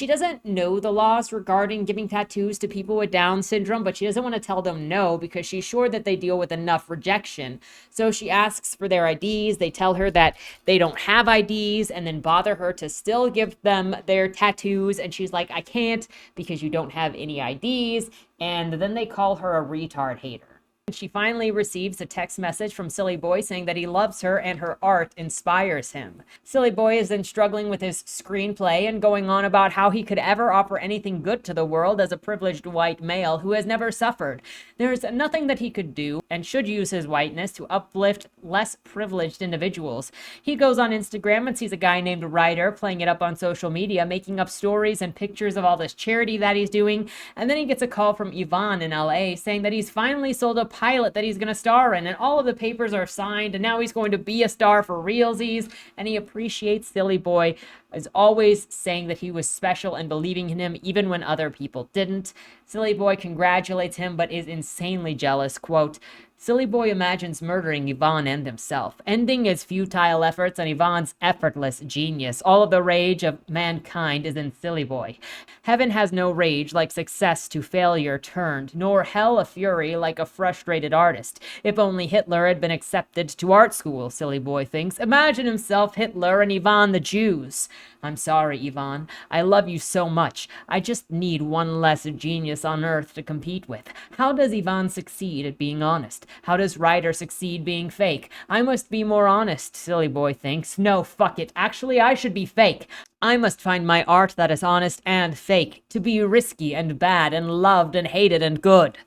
doesn't know the laws regarding giving tattoos to people with Down syndrome, but she doesn't want to tell them no because she's sure that they deal with enough rejection. So she asks for their IDs. They tell her that they don't have IDs and then bother her to still give them their tattoos. And she's like, I can't because you don't have any IDs. And then they call her a retard hater. She finally receives a text message from Sillyboy saying that he loves her and her art inspires him. Sillyboy is then struggling with his screenplay and going on about how he could ever offer anything good to the world as a privileged white male who has never suffered. There's nothing that he could do and should use his whiteness to uplift less privileged individuals. He goes on Instagram and sees a guy named Ryder playing it up on social media, making up stories and pictures of all this charity that he's doing, and then he gets a call from Yvonne in LA saying that he's finally sold a pilot that he's going to star in, and all of the papers are signed, and now he's going to be a star for realsies, and he appreciates Sillyboy as always saying that he was special and believing in him even when other people didn't. Sillyboy congratulates him but is insanely jealous. Quote, Sillyboy imagines murdering Yvonne and himself, ending his futile efforts on Yvonne's effortless genius. All of the rage of mankind is in Sillyboy. Heaven has no rage like success to failure turned, nor hell a fury like a frustrated artist. If only Hitler had been accepted to art school, Sillyboy thinks. Imagine himself, Hitler, and Yvonne the Jews. I'm sorry, Yvonne. I love you so much. I just need one less genius on earth to compete with. How does Yvonne succeed at being honest? How does Ryder succeed being fake? I must be more honest, Sillyboy thinks. No, fuck it. Actually, I should be fake. I must find my art that is honest and fake, to be risky and bad and loved and hated and good.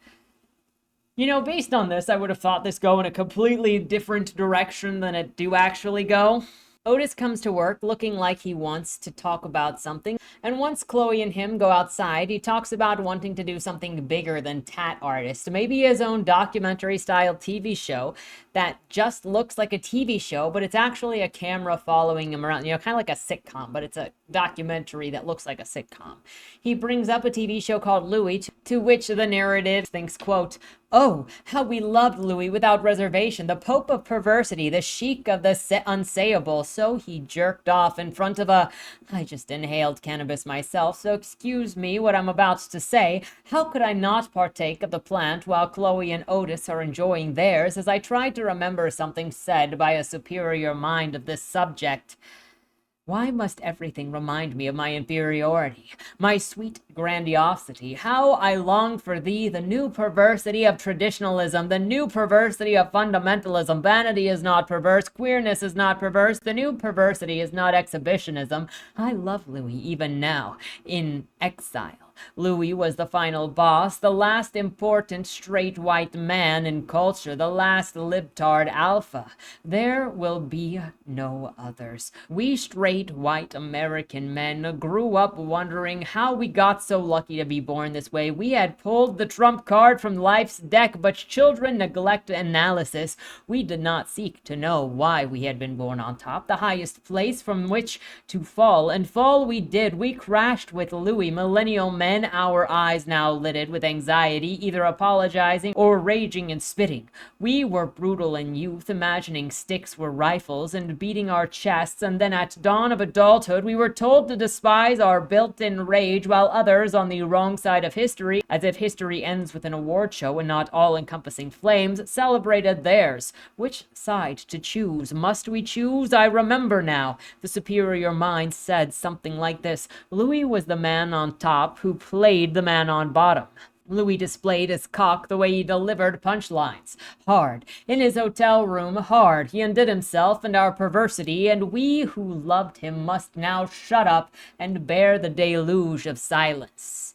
You know, based on this, I would have thought this go in a completely different direction than it do actually go. Otis comes to work looking like he wants to talk about something, and once Chloe and him go outside, he talks about wanting to do something bigger than tat artist, maybe his own documentary-style TV show that just looks like a TV show, but it's actually a camera following him around, kind of like a sitcom, but it's a documentary that looks like a sitcom. He brings up a TV show called Louie, to which the narrative thinks, quote, "Oh, how we loved Louis without reservation, the Pope of perversity, the chic of the unsayable." So he jerked off in front of I just inhaled cannabis myself, so excuse me what I'm about to say. How could I not partake of the plant while Chloe and Otis are enjoying theirs, as I tried to remember something said by a superior mind of this subject. Why must everything remind me of my inferiority, my sweet grandiosity? How I long for thee, the new perversity of traditionalism, the new perversity of fundamentalism. Vanity is not perverse, queerness is not perverse, the new perversity is not exhibitionism. I love Louis even now, in exile. Louis was the final boss, the last important straight white man in culture, the last libtard alpha. There will be no others. We straight white American men grew up wondering how we got so lucky to be born this way. We had pulled the trump card from life's deck, but children neglect analysis. We did not seek to know why we had been born on top, the highest place from which to fall, and fall we did. We crashed with Louis, millennial men, our eyes now lidded with anxiety, either apologizing or raging and spitting. We were brutal in youth, imagining sticks were rifles and beating our chests, and then at dawn of adulthood we were told to despise our built-in rage, while others on the wrong side of history, as if history ends with an award show and not all-encompassing flames, celebrated theirs. Which side to choose? Must we choose? I remember now. The superior mind said something like this: Louis was the man on top who played the man on bottom. Louis displayed his cock the way he delivered punchlines. Hard. In his hotel room, hard. He undid himself and our perversity, and we who loved him must now shut up and bear the deluge of silence.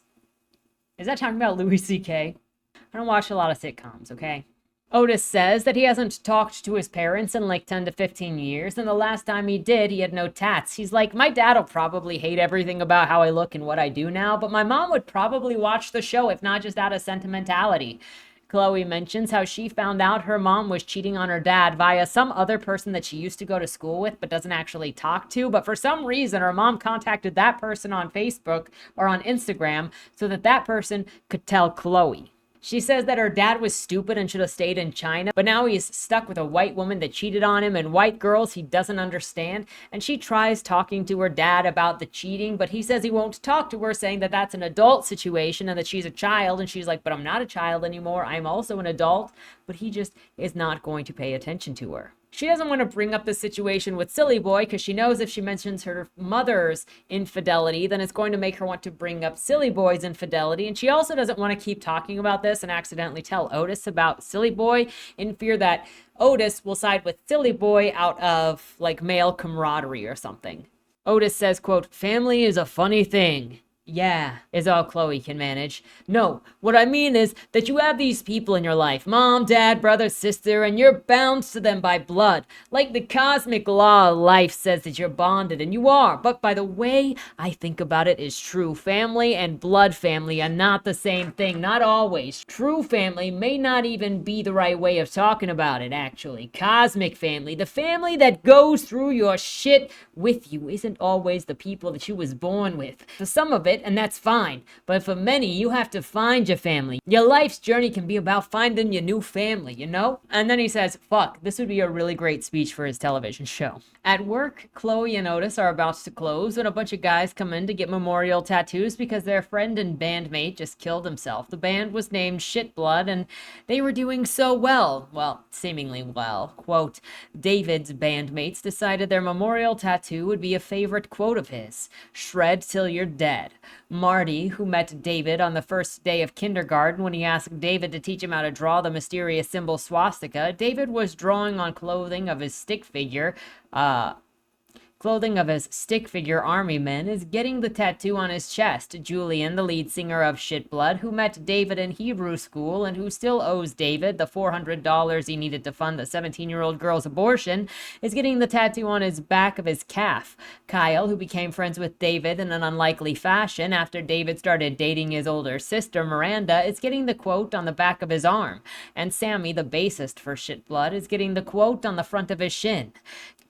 Is that talking about Louis C.K.? I don't watch a lot of sitcoms, okay? Otis says that he hasn't talked to his parents in like 10 to 15 years, and the last time he did, he had no tats. He's like, my dad'll probably hate everything about how I look and what I do now, but my mom would probably watch the show, if not just out of sentimentality. Chloe mentions how she found out her mom was cheating on her dad via some other person that she used to go to school with but doesn't actually talk to, but for some reason her mom contacted that person on Facebook or on Instagram so that that person could tell Chloe. She says that her dad was stupid and should have stayed in China, but now he's stuck with a white woman that cheated on him and white girls he doesn't understand. And she tries talking to her dad about the cheating, but he says he won't talk to her, saying that that's an adult situation and that she's a child. And she's like, but I'm not a child anymore. I'm also an adult. But he just is not going to pay attention to her. She doesn't want to bring up the situation with Sillyboy because she knows if she mentions her mother's infidelity, then it's going to make her want to bring up Sillyboy's infidelity. And she also doesn't want to keep talking about this and accidentally tell Otis about Sillyboy, in fear that Otis will side with Sillyboy out of like male camaraderie or something. Otis says, quote, "Family is a funny thing." Yeah, is all Chloe can manage. No, what I mean is that you have these people in your life, mom, dad, brother, sister, and you're bound to them by blood. Like the cosmic law of life says that you're bonded, and you are. But by the way I think about it is true. Family and blood family are not the same thing, not always. True family may not even be the right way of talking about it, actually. Cosmic family, the family that goes through your shit with you, isn't always the people that you was born with. For some of it, and that's fine, but for many, you have to find your family. Your life's journey can be about finding your new family, you know? And then he says, fuck, this would be a really great speech for his television show. At work, Chloe and Otis are about to close when a bunch of guys come in to get memorial tattoos because their friend and bandmate just killed himself. The band was named Shitblood, and they were doing so well. Well, seemingly well. Quote, David's bandmates decided their memorial tattoo would be a favorite quote of his. Shred till you're dead. Marty, who met David on the first day of kindergarten when he asked David to teach him how to draw the mysterious symbol swastika, David was drawing on clothing of his stick figure, clothing of his stick figure army men, is getting the tattoo on his chest. Julian, the lead singer of Shitblood, who met David in Hebrew school and who still owes David the $400 he needed to fund the 17-year-old girl's abortion, is getting the tattoo on his back of his calf. Kyle, who became friends with David in an unlikely fashion after David started dating his older sister Miranda, is getting the quote on the back of his arm. And Sammy, the bassist for Shitblood, is getting the quote on the front of his shin.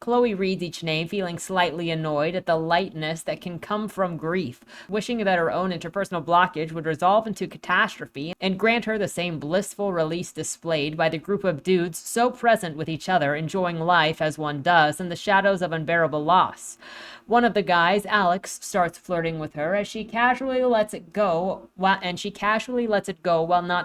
Chloe reads each name, feeling slightly annoyed at the lightness that can come from grief, wishing that her own interpersonal blockage would resolve into catastrophe and grant her the same blissful release displayed by the group of dudes so present with each other, enjoying life as one does in the shadows of unbearable loss. One of the guys, Alex, starts flirting with her as she casually lets it go, while not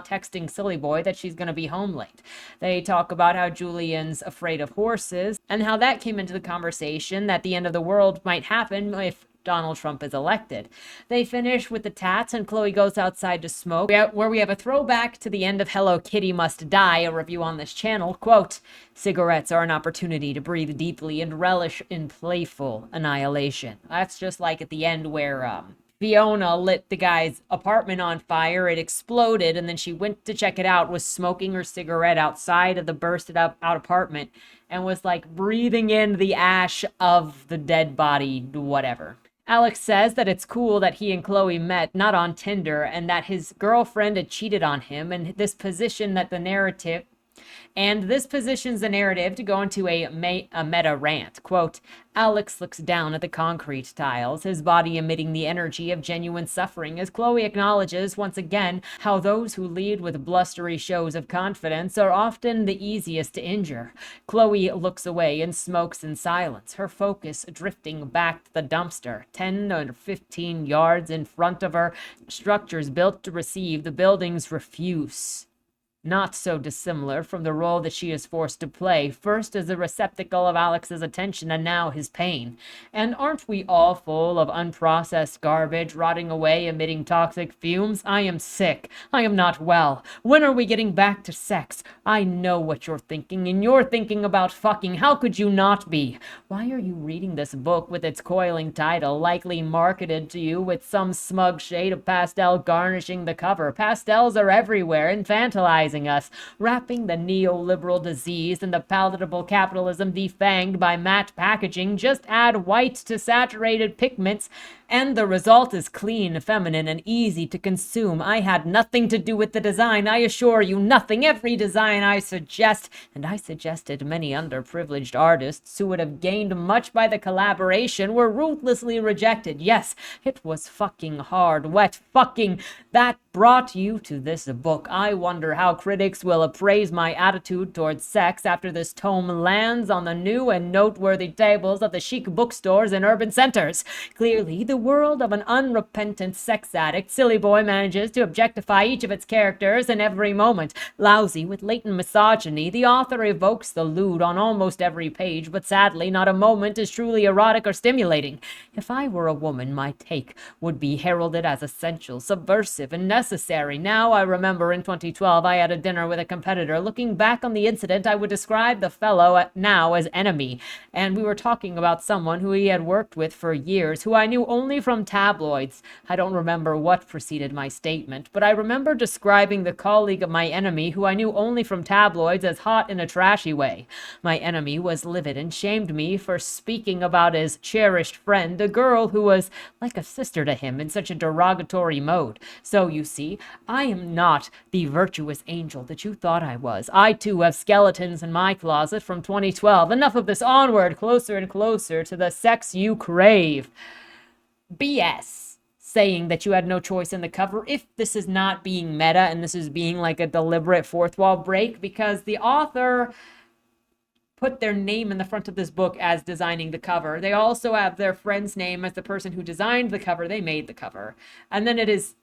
texting Sillyboy that she's going to be home late. They talk about how Julian's afraid of horses and how that came into the conversation that the end of the world might happen if Donald Trump is elected. They finish with the tats and Chloe goes outside to smoke, where we have a throwback to the end of Hello Kitty Must Die, a review on this channel. Quote, "Cigarettes are an opportunity to breathe deeply and relish in playful annihilation." That's just like at the end where Fiona lit the guy's apartment on fire. It exploded, and then she went to check it out, was smoking her cigarette outside of the bursted out apartment, and was like breathing in the ash of the dead body, whatever. Alex says that it's cool that he and Chloe met not on Tinder and that his girlfriend had cheated on him, and this positions the narrative to go into a meta rant. Quote, "Alex looks down at the concrete tiles, his body emitting the energy of genuine suffering, as Chloe acknowledges once again how those who lead with blustery shows of confidence are often the easiest to injure. Chloe looks away and smokes in silence, her focus drifting back to the dumpster, 10 or 15 yards in front of her. Structures built to receive the building's refuse. Not so dissimilar from the role that she is forced to play, first as a receptacle of Alex's attention and now his pain. And aren't we all full of unprocessed garbage, rotting away, emitting toxic fumes? I am sick. I am not well. When are we getting back to sex? I know what you're thinking, and you're thinking about fucking. How could you not be? Why are you reading this book with its coiling title, likely marketed to you with some smug shade of pastel garnishing the cover? Pastels are everywhere, infantilizing us, wrapping the neoliberal disease in the palatable capitalism defanged by matte packaging. Just add white to saturated pigments and the result is clean, feminine, and easy to consume. I had nothing to do with the design, I assure you, nothing. Every design I suggest, and I suggested many underprivileged artists who would have gained much by the collaboration, were ruthlessly rejected. Yes, it was fucking hard, wet fucking. That brought you to this book. I wonder how critics will appraise my attitude towards sex after this tome lands on the new and noteworthy tables of the chic bookstores in urban centers. Clearly, the world of an unrepentant sex addict, Sillyboy manages to objectify each of its characters in every moment. Lousy with latent misogyny, the author evokes the lewd on almost every page, but sadly, not a moment is truly erotic or stimulating. If I were a woman, my take would be heralded as essential, subversive, and necessary. Now I remember in 2012 I had a dinner with a competitor. Looking back on the incident, I would describe the fellow now as enemy, and we were talking about someone who he had worked with for years, who I knew only from tabloids. I don't remember what preceded my statement, but I remember describing the colleague of my enemy, who I knew only from tabloids, as hot in a trashy way. My enemy was livid and shamed me for speaking about his cherished friend, a girl who was like a sister to him, in such a derogatory mode. So, you see, I am not the virtuous angel that you thought I was. I, too, have skeletons in my closet from 2012. Enough of this. Onward, closer and closer to the sex you crave. BS. Saying that you had no choice in the cover, if this is not being meta and this is being like a deliberate fourth wall break, because the author put their name in the front of this book as designing the cover. They also have their friend's name as the person who designed the cover. They made the cover. And then it is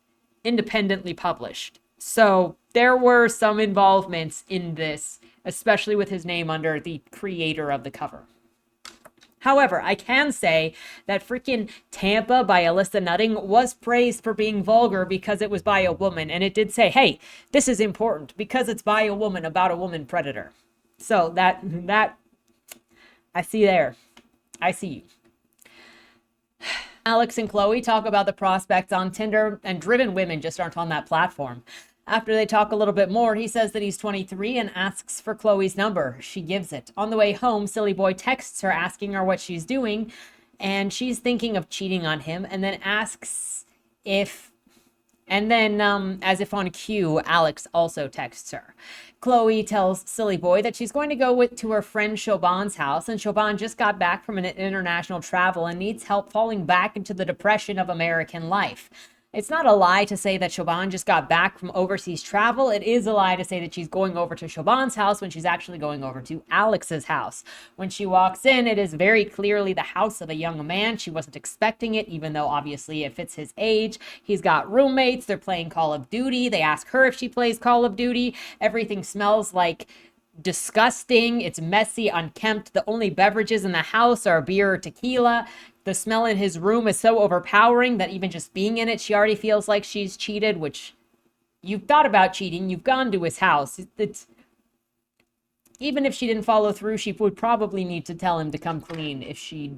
independently published. So there were some involvements in this, especially with his name under the creator of the cover. However, I can say that freaking Tampa by Alyssa Nutting was praised for being vulgar because it was by a woman. And it did say, hey, this is important because it's by a woman about a woman predator. So that I see there. I see you. Alex and Chloe talk about the prospects on Tinder, and driven women just aren't on that platform. After they talk a little bit more, he says that he's 23 and asks for Chloe's number. She gives it. On the way home, Sillyboy texts her asking her what she's doing, and she's thinking of cheating on him, and then asks if... And then, as if on cue, Alex also texts her. Chloe tells Sillyboy that she's going to go to her friend Shoban's house, and Shoban just got back from an international travel and needs help falling back into the depression of American life. It's not a lie to say that Shoban just got back from overseas travel. It is a lie to say that she's going over to Shoban's house when she's actually going over to Alex's house. When she walks in, it is very clearly the house of a young man. She wasn't expecting it, even though obviously it fits his age. He's got roommates. They're playing Call of Duty. They ask her if she plays Call of Duty. Everything smells like disgusting. It's messy, unkempt. The only beverages in the house are beer or tequila. The smell in his room is so overpowering that even just being in it, she already feels like she's cheated, which you've thought about cheating. You've gone to his house. Even if she didn't follow through, she would probably need to tell him to come clean if she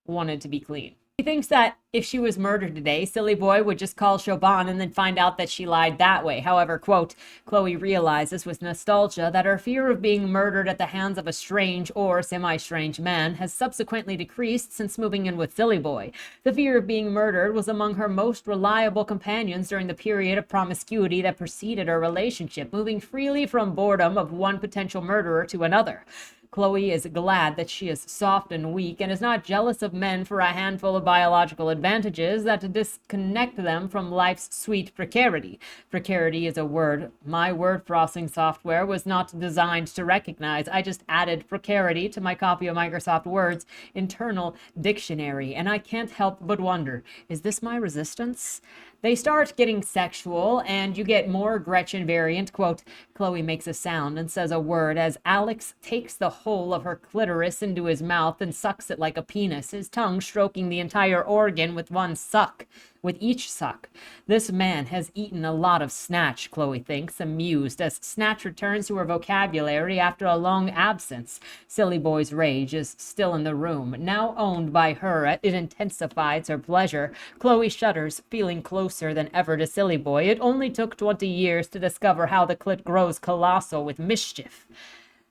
wanted to be clean. He thinks that if she was murdered today, Sillyboy would just call Shoban and then find out that she lied that way. However, quote, Chloe realizes with nostalgia that her fear of being murdered at the hands of a strange or semi-strange man has subsequently decreased since moving in with Sillyboy. The fear of being murdered was among her most reliable companions during the period of promiscuity that preceded her relationship, moving freely from boredom of one potential murderer to another. Chloe is glad that she is soft and weak and is not jealous of men for a handful of biological advantages that disconnect them from life's sweet precarity. Precarity is a word my word processing software was not designed to recognize. I just added precarity to my copy of Microsoft Word's internal dictionary, and I can't help but wonder, is this my resistance? They start getting sexual, and you get more Gretchen variant. Quote, Chloe makes a sound and says a word as Alex takes the whole of her clitoris into his mouth and sucks it like a penis, his tongue stroking the entire organ with one suck. With each suck. This man has eaten a lot of snatch, Chloe thinks, amused, as snatch returns to her vocabulary after a long absence. Sillyboy's rage is still in the room. Now owned by her, it intensifies her pleasure. Chloe shudders, feeling closer than ever to Sillyboy. It only took 20 years to discover how the clit grows colossal with mischief.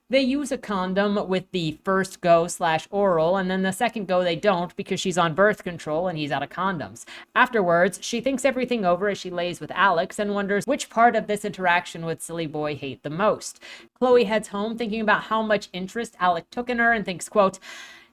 They use a condom with the first go/oral, and then the second go they don't because she's on birth control and he's out of condoms. Afterwards, she thinks everything over as she lays with Alex and wonders which part of this interaction with Sillyboy hate the most. Chloe heads home thinking about how much interest Alex took in her and thinks, quote,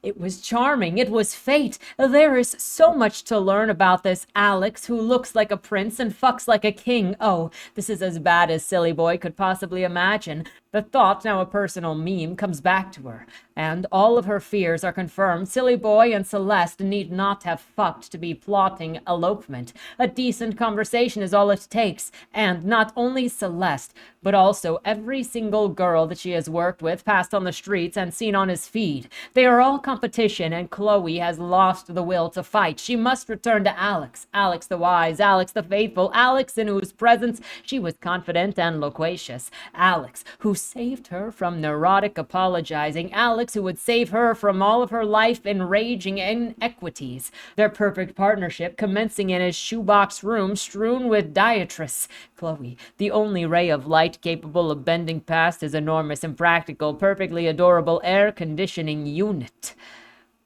it was charming. It was fate. There is so much to learn about this Alex who looks like a prince and fucks like a king. Oh, this is as bad as Sillyboy could possibly imagine. The thought, now a personal meme, comes back to her, and all of her fears are confirmed. Sillyboy and Celeste need not have fucked to be plotting elopement. A decent conversation is all it takes, and not only Celeste, but also every single girl that she has worked with, passed on the streets, and seen on his feed. They are all competition, and Chloe has lost the will to fight. She must return to Alex. Alex the wise, Alex the faithful, Alex in whose presence she was confident and loquacious. Alex, who saved her from neurotic apologizing. Alex, who would save her from all of her life enraging inequities. Their perfect partnership commencing in his shoebox room strewn with diatrice. Chloe, the only ray of light capable of bending past his enormous, impractical, perfectly adorable air conditioning unit.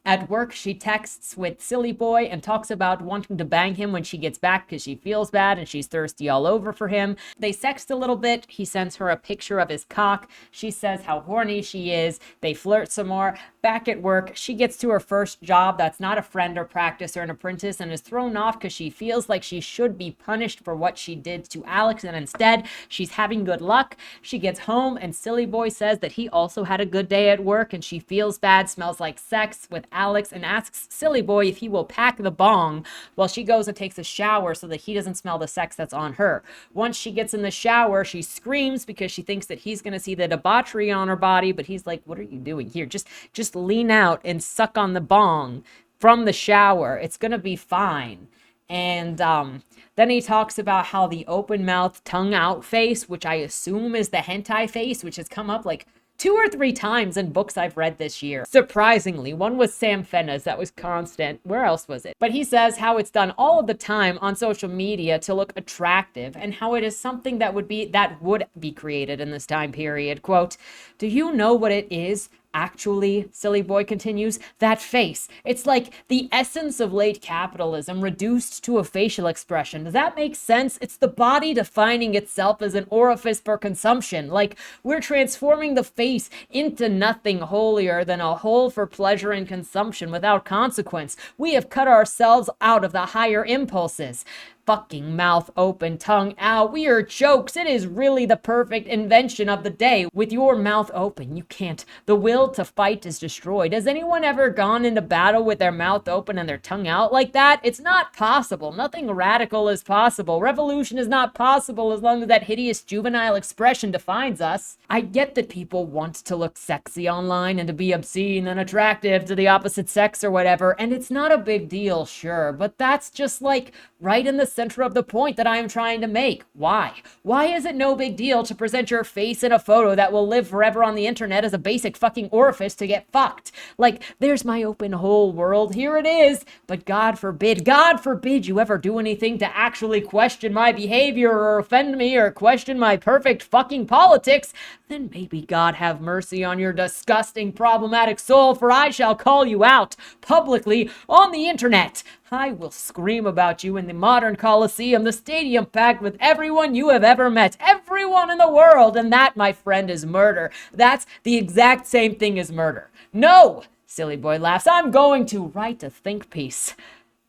At work, she texts with Sillyboy and talks about wanting to bang him when she gets back because she feels bad and she's thirsty all over for him. They sext a little bit. He sends her a picture of his cock. She says how horny she is. They flirt some more. Back at work, she gets to her first job that's not a friend or practice or an apprentice and is thrown off because she feels like she should be punished for what she did to Alex, and instead, she's having good luck. She gets home and Sillyboy says that he also had a good day at work and she feels bad, smells like sex with Alex, and asks Sillyboy if he will pack the bong while she goes and takes a shower so that he doesn't smell the sex that's on her. Once she gets in the shower, she screams because she thinks that he's going to see the debauchery on her body, but he's like, what are you doing here? Just lean out and suck on the bong from the shower. It's going to be fine. And then he talks about how the open mouth tongue out face, which I assume is the hentai face, which has come up like 2 or 3 times in books I've read this year. Surprisingly, one was Sam Fenna's that was constant. Where else was it? But he says how it's done all of the time on social media to look attractive and how it is something that would be created in this time period. Quote, "Do you know what it is? Actually," Sillyboy continues, "that face. It's like the essence of late capitalism reduced to a facial expression. Does that make sense? It's the body defining itself as an orifice for consumption. Like we're transforming the face into nothing holier than a hole for pleasure and consumption without consequence. We have cut ourselves out of the higher impulses. Fucking mouth open, tongue out. We are jokes. It is really the perfect invention of the day. With your mouth open, you can't. The will to fight is destroyed. Has anyone ever gone into battle with their mouth open and their tongue out like that? It's not possible. Nothing radical is possible. Revolution is not possible as long as that hideous juvenile expression defines us. I get that people want to look sexy online and to be obscene and attractive to the opposite sex or whatever, and it's not a big deal, sure, but that's just like right in the center of the point that I am trying to make. Why? Why is it no big deal to present your face in a photo that will live forever on the internet as a basic fucking orifice to get fucked? Like, there's my open whole world, here it is, but God forbid you ever do anything to actually question my behavior or offend me or question my perfect fucking politics, then maybe God have mercy on your disgusting, problematic soul, for I shall call you out publicly on the internet. I will scream about you in the modern Coliseum, the stadium packed with everyone you have ever met, everyone in the world, and that, my friend, is murder. That's the exact same thing as murder. No, Sillyboy laughs, I'm going to write a think piece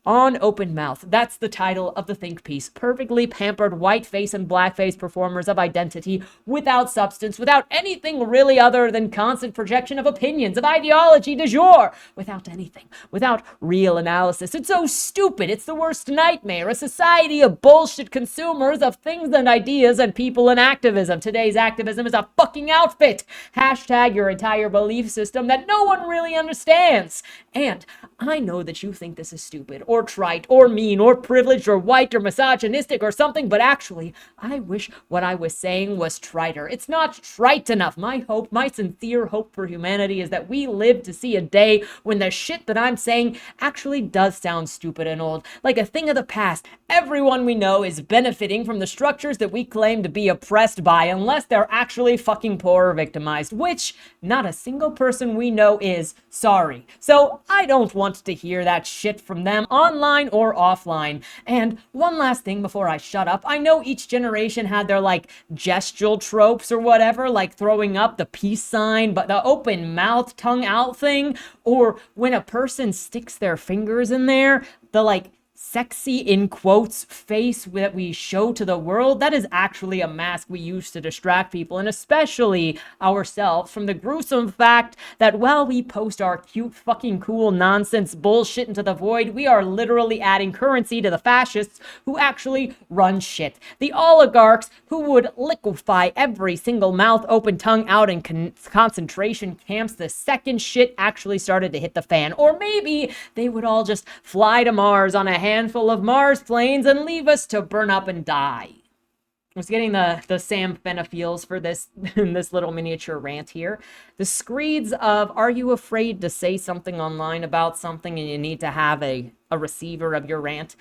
on open mouth. That's the title of the think piece. Perfectly pampered whiteface and blackface performers of identity without substance, without anything really other than constant projection of opinions, of ideology du jour, without anything, without real analysis. It's so stupid. It's the worst nightmare. A society of bullshit consumers of things and ideas and people and activism. Today's activism is a fucking outfit. Hashtag your entire belief system that no one really understands. And I know that you think this is stupid or trite or mean or privileged or white or misogynistic or something, but actually, I wish what I was saying was triter. It's not trite enough. My hope, my sincere hope for humanity is that we live to see a day when the shit that I'm saying actually does sound stupid and old, like a thing of the past. Everyone we know is benefiting from the structures that we claim to be oppressed by, unless they're actually fucking poor or victimized, which not a single person we know is. Sorry. So I don't want to hear that shit from them, online or offline. And one last thing before I shut up. I know each generation had their like gestural tropes or whatever, like throwing up the peace sign, but the open mouth, tongue out thing, or when a person sticks their fingers in there, the like sexy in quotes face that we show to the world, that is actually a mask we use to distract people, and especially ourselves, from the gruesome fact that while we post our cute fucking cool nonsense bullshit into the void, we are literally adding currency to the fascists who actually run shit. The oligarchs who would liquefy every single mouth open, tongue out in concentration camps the second shit actually started to hit the fan. Or maybe they would all just fly to Mars on a handful of Mars planes and leave us to burn up and die. I was getting the Sam Fenna feels for this this little miniature rant here. The screeds of, are you afraid to say something online about something and you need to have a receiver of your rant?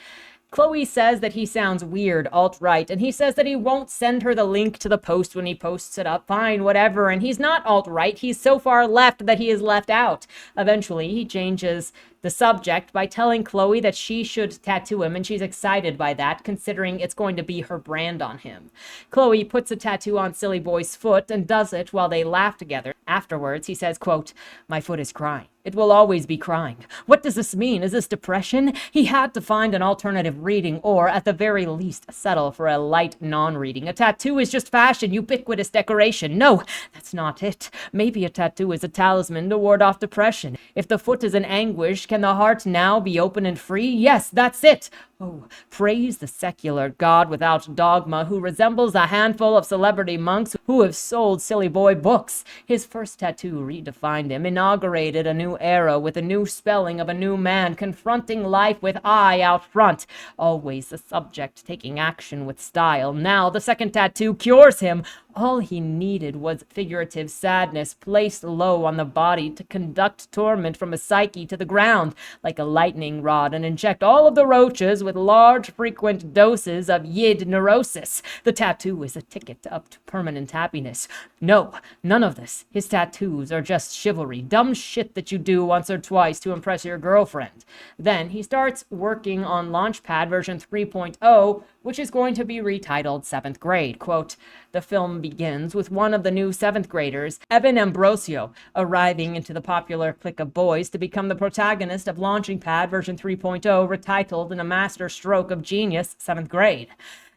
Chloe says that he sounds weird, alt-right, and he says that he won't send her the link to the post when he posts it up. Fine, whatever. And he's not alt-right. He's so far left that he is left out. Eventually, he changes the subject by telling Chloe that she should tattoo him, and she's excited by that, considering it's going to be her brand on him. Chloe puts a tattoo on Sillyboy's foot and does it while they laugh together. Afterwards, he says, quote, "My foot is crying. It will always be crying. What does this mean? Is this depression?" He had to find an alternative reading, or at the very least, settle for a light non-reading. A tattoo is just fashion, ubiquitous decoration. No, that's not it. Maybe a tattoo is a talisman to ward off depression. If the foot is in anguish, can the heart now be open and free? Yes, that's it. Oh, praise the secular God without dogma who resembles a handful of celebrity monks who have sold Sillyboy books. His first tattoo redefined him, inaugurated a new era with a new spelling of a new man, confronting life with I out front. Always the subject taking action with style. Now the second tattoo cures him. All he needed was figurative sadness placed low on the body to conduct torment from a psyche to the ground like a lightning rod and inject all of the roaches with large frequent doses of yid neurosis. The tattoo is a ticket up to permanent happiness. No, none of this. His tattoos are just chivalry, dumb shit that you do once or twice to impress your girlfriend. Then he starts working on Launchpad version 3.0, which is going to be retitled 7th Grade. Quote, the film begins with one of the new 7th graders, Evan Ambrosio, arriving into the popular clique of boys to become the protagonist of Launchpad version 3.0, retitled in a master stroke of genius, 7th Grade.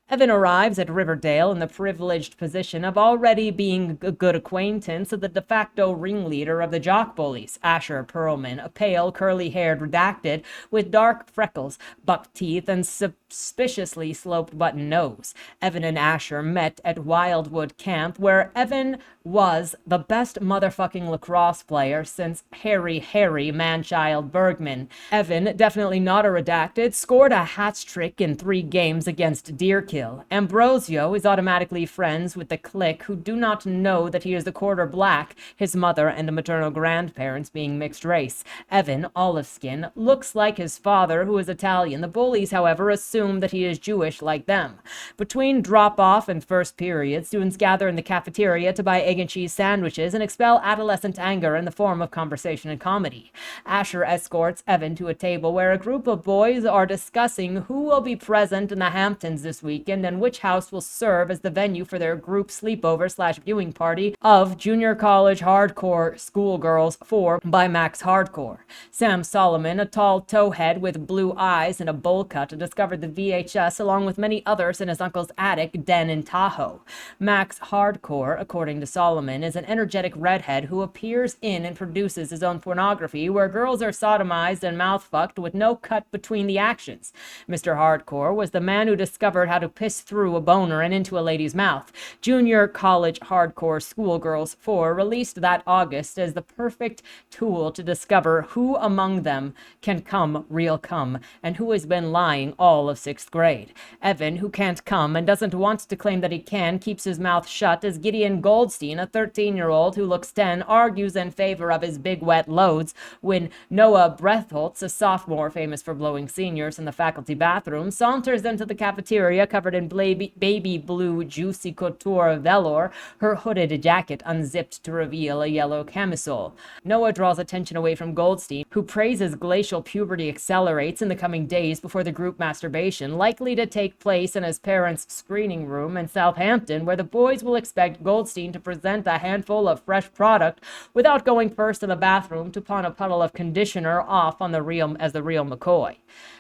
Evan arrives at Riverdale in the privileged position of already being a good acquaintance of the de facto ringleader of the jock bullies, Asher Perlman, a pale, curly-haired redacted with dark freckles, buck teeth, and suspiciously sloped button nose. Evan and Asher met at Wildwood Camp, where Evan was the best motherfucking lacrosse player since Harry Manchild Bergman. Evan, definitely not a redacted, scored a hat trick in 3 games against Deerkill. Ambrosio is automatically friends with the clique who do not know that he is a quarter black, his mother and maternal grandparents being mixed race. Evan, olive skin, looks like his father, who is Italian. The bullies, however, assume that he is Jewish like them. Between drop-off and first period, students gather in the cafeteria to buy egg and cheese sandwiches and expel adolescent anger in the form of conversation and comedy. Asher escorts Evan to a table where a group of boys are discussing who will be present in the Hamptons this weekend and which house will serve as the venue for their group sleepover/viewing party of Junior College Hardcore Schoolgirls 4 by Max Hardcore. Sam Solomon, a tall towhead with blue eyes and a bowl cut, discovered the VHS along with many others in his uncle's attic den in Tahoe. Max Hardcore, according to Solomon, is an energetic redhead who appears in and produces his own pornography where girls are sodomized and mouth-fucked with no cut between the actions. Mr. Hardcore was the man who discovered how to piss through a boner and into a lady's mouth. Junior College Hardcore Schoolgirls 4 released that August as the perfect tool to discover who among them can come real cum and who has been lying all of 6th grade. Evan, who can't come and doesn't want to claim that he can, keeps his mouth shut as Gideon Goldstein, a 13-year-old who looks 10, argues in favor of his big wet loads when Noah Breatholtz, a sophomore famous for blowing seniors in the faculty bathroom, saunters into the cafeteria covered in baby blue juicy couture velour, her hooded jacket unzipped to reveal a yellow camisole. Noah draws attention away from Goldstein, who praises glacial puberty accelerates in the coming days before the group masturbation, likely to take place in his parents' screening room in Southampton, where the boys will expect Goldstein to present a handful of fresh product without going first to the bathroom to pawn a puddle of conditioner off on the real McCoy.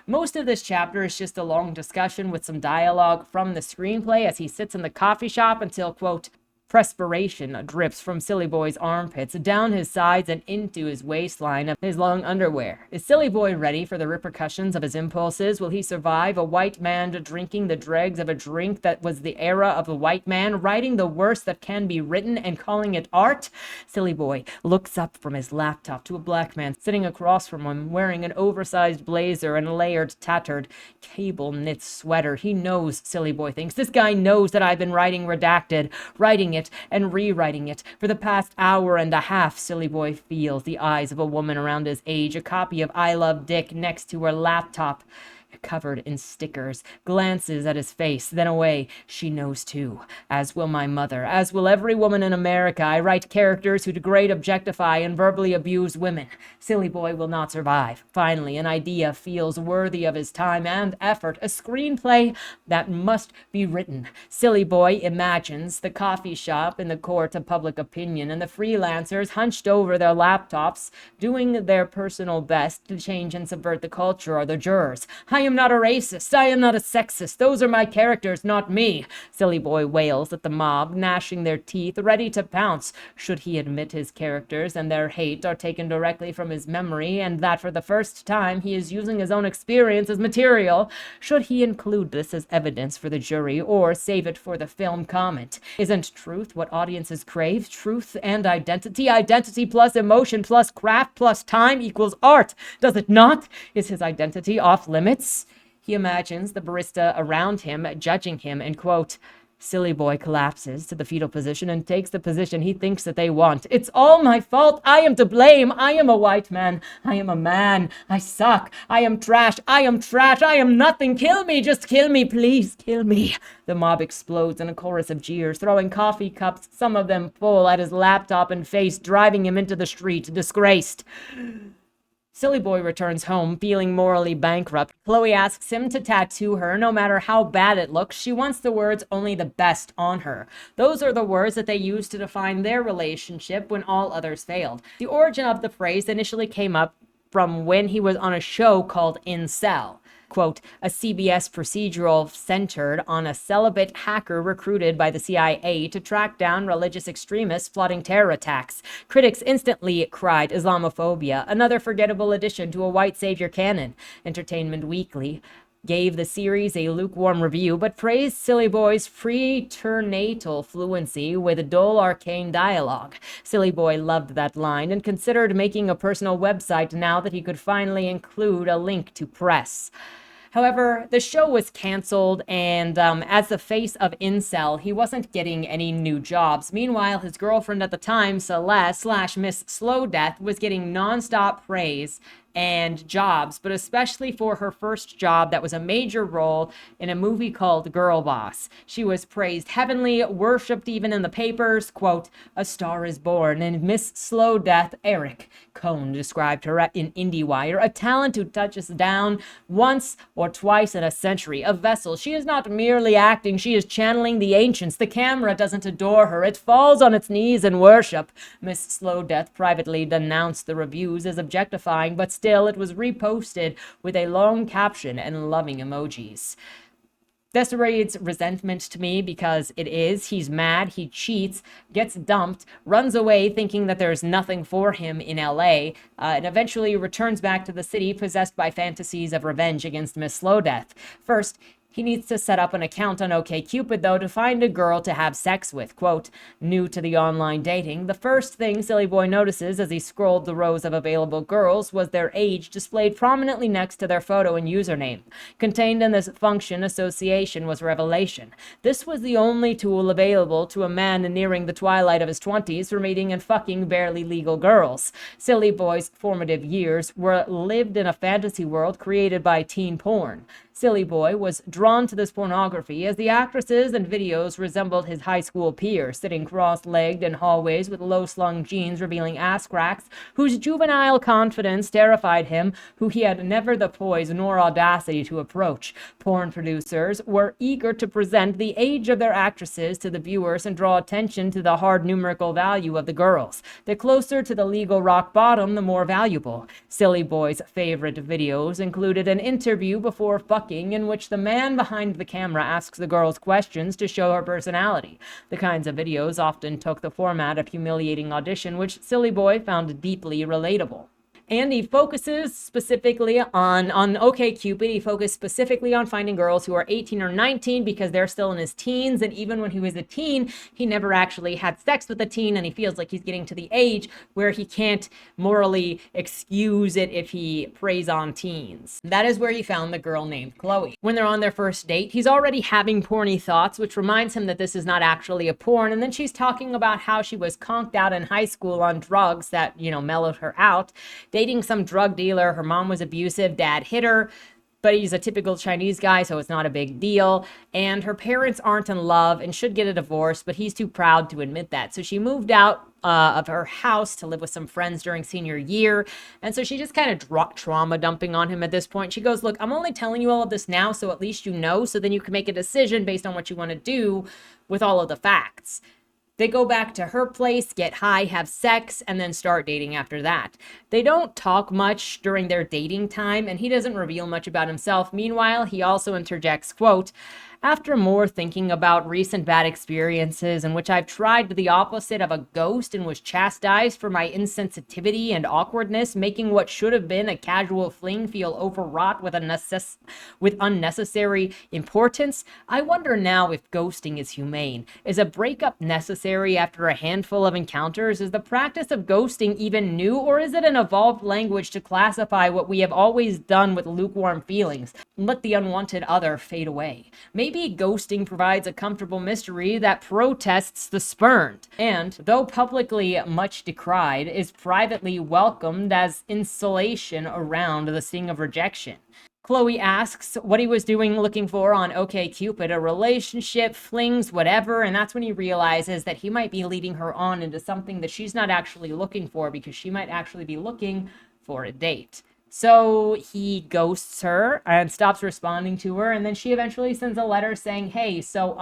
Most of this chapter is just a long discussion with some dialogue from the screenplay as he sits in the coffee shop until, quote, perspiration drips from Sillyboy's armpits down his sides and into his waistline of his long underwear. Is Sillyboy ready for the repercussions of his impulses? Will he survive a white man drinking the dregs of a drink that was the era of the white man, writing the worst that can be written and calling it art? Sillyboy looks up from his laptop to a black man sitting across from him wearing an oversized blazer and a layered, tattered, cable-knit sweater. He knows, Sillyboy thinks. This guy knows that I've been writing Redacted, writing it and rewriting it. For the past hour and a half, Sillyboy feels the eyes of a woman around his age, a copy of I Love Dick next to her laptop, covered in stickers, glances at his face, then away. She knows too, as will my mother, as will every woman in America. I write characters who degrade, objectify, and verbally abuse women. Sillyboy will not survive. Finally, an idea feels worthy of his time and effort, a screenplay that must be written. Sillyboy imagines the coffee shop in the court of public opinion and the freelancers hunched over their laptops, doing their personal best to change and subvert the culture, or the jurors. I am not a racist. I am not a sexist. Those are my characters, not me. Sillyboy wails at the mob, gnashing their teeth, ready to pounce should he admit his characters and their hate are taken directly from his memory, and that for the first time he is using his own experience as material. Should he include this as evidence for the jury or save it for the film comment? Isn't truth what audiences crave? Truth and identity? Identity plus emotion plus craft plus time equals art. Does it not? Is his identity off limits? He imagines the barista around him judging him and, quote, Sillyboy collapses to the fetal position and takes the position he thinks that they want. It's all my fault. I am to blame. I am a white man. I am a man. I suck. I am trash. I am trash. I am nothing. Kill me. Just kill me. Please kill me. The mob explodes in a chorus of jeers, throwing coffee cups, some of them full, at his laptop and face, driving him into the street, disgraced. Sillyboy returns home, feeling morally bankrupt. Chloe asks him to tattoo her, no matter how bad it looks. She wants the words "only the best" on her. Those are the words that they used to define their relationship when all others failed. The origin of the phrase initially came up from when he was on a show called Incel. Quote, a CBS procedural centered on a celibate hacker recruited by the CIA to track down religious extremists plotting terror attacks. Critics instantly cried Islamophobia, another forgettable addition to a white savior canon. Entertainment Weekly gave the series a lukewarm review, but praised Sillyboy's preternatal fluency with dull, arcane dialogue. Sillyboy loved that line and considered making a personal website now that he could finally include a link to press. However, the show was canceled, and as the face of Incel, he wasn't getting any new jobs. Meanwhile, his girlfriend at the time, Celeste / Miss Slow Death, was getting nonstop praise and jobs, but especially for her first job that was a major role in a movie called Girl Boss. She was praised heavenly, worshipped even in the papers. Quote, a star is born, and Miss Slow Death, Eric Cohn, described her in IndieWire, a talent who touches down once or twice in a century, a vessel. She is not merely acting, she is channeling the ancients. The camera doesn't adore her, it falls on its knees in worship. Miss Slow Death privately denounced the reviews as objectifying, but still it was reposted with a long caption and loving emojis. This reads resentment to me because it is. He's mad, he cheats, gets dumped, runs away thinking that there's nothing for him in LA, and eventually returns back to the city possessed by fantasies of revenge against Miss Slow Death. First, he needs to set up an account on OkCupid, though, to find a girl to have sex with. Quote, new to the online dating, the first thing Sillyboy notices as he scrolled the rows of available girls was their age displayed prominently next to their photo and username. Contained in this function association was revelation. This was the only tool available to a man nearing the twilight of his 20s for meeting and fucking barely legal girls. Sillyboy's formative years were lived in a fantasy world created by teen porn. Sillyboy was drawn to this pornography as the actresses and videos resembled his high school peers, sitting cross-legged in hallways with low-slung jeans revealing ass cracks, whose juvenile confidence terrified him, who he had never the poise nor audacity to approach. Porn producers were eager to present the age of their actresses to the viewers and draw attention to the hard numerical value of the girls. The closer to the legal rock bottom, the more valuable. Sillyboy's favorite videos included an interview before fucking in which the man behind the camera asks the girls questions to show her personality. The kinds of videos often took the format of humiliating audition, which Sillyboy found deeply relatable. And he focuses specifically on OkCupid. He focused specifically on finding girls who are 18 or 19 because they're still in his teens. And even when he was a teen, he never actually had sex with a teen. And he feels like he's getting to the age where he can't morally excuse it if he preys on teens. That is where he found the girl named Chloe. When they're on their first date, he's already having porny thoughts, which reminds him that this is not actually a porn. And then she's talking about how she was conked out in high school on drugs that, mellowed her out. Dating some drug dealer, her mom was abusive, dad hit her, but he's a typical Chinese guy, so it's not a big deal. And her parents aren't in love and should get a divorce, but he's too proud to admit that. So she moved out of her house to live with some friends during senior year. And so she just kind of trauma dumping on him at this point. She goes, look, I'm only telling you all of this now, so at least you know, so then you can make a decision based on what you want to do with all of the facts. They go back to her place, get high, have sex, and then start dating after that. They don't talk much during their dating time, and he doesn't reveal much about himself. Meanwhile, he also interjects, quote, after more thinking about recent bad experiences in which I've tried the opposite of a ghost and was chastised for my insensitivity and awkwardness, making what should have been a casual fling feel overwrought with unnecessary importance, I wonder now if ghosting is humane. Is a breakup necessary after a handful of encounters? Is the practice of ghosting even new, or is it an evolved language to classify what we have always done with lukewarm feelings? Let the unwanted other fade away. Maybe ghosting provides a comfortable mystery that protests the spurned, and, though publicly much decried, is privately welcomed as insulation around the sting of rejection. Chloe asks what he was doing looking for on OkCupid, a relationship, flings, whatever, and that's when he realizes that he might be leading her on into something that she's not actually looking for, because she might actually be looking for a date. So he ghosts her and stops responding to her, and then she eventually sends a letter saying, hey, so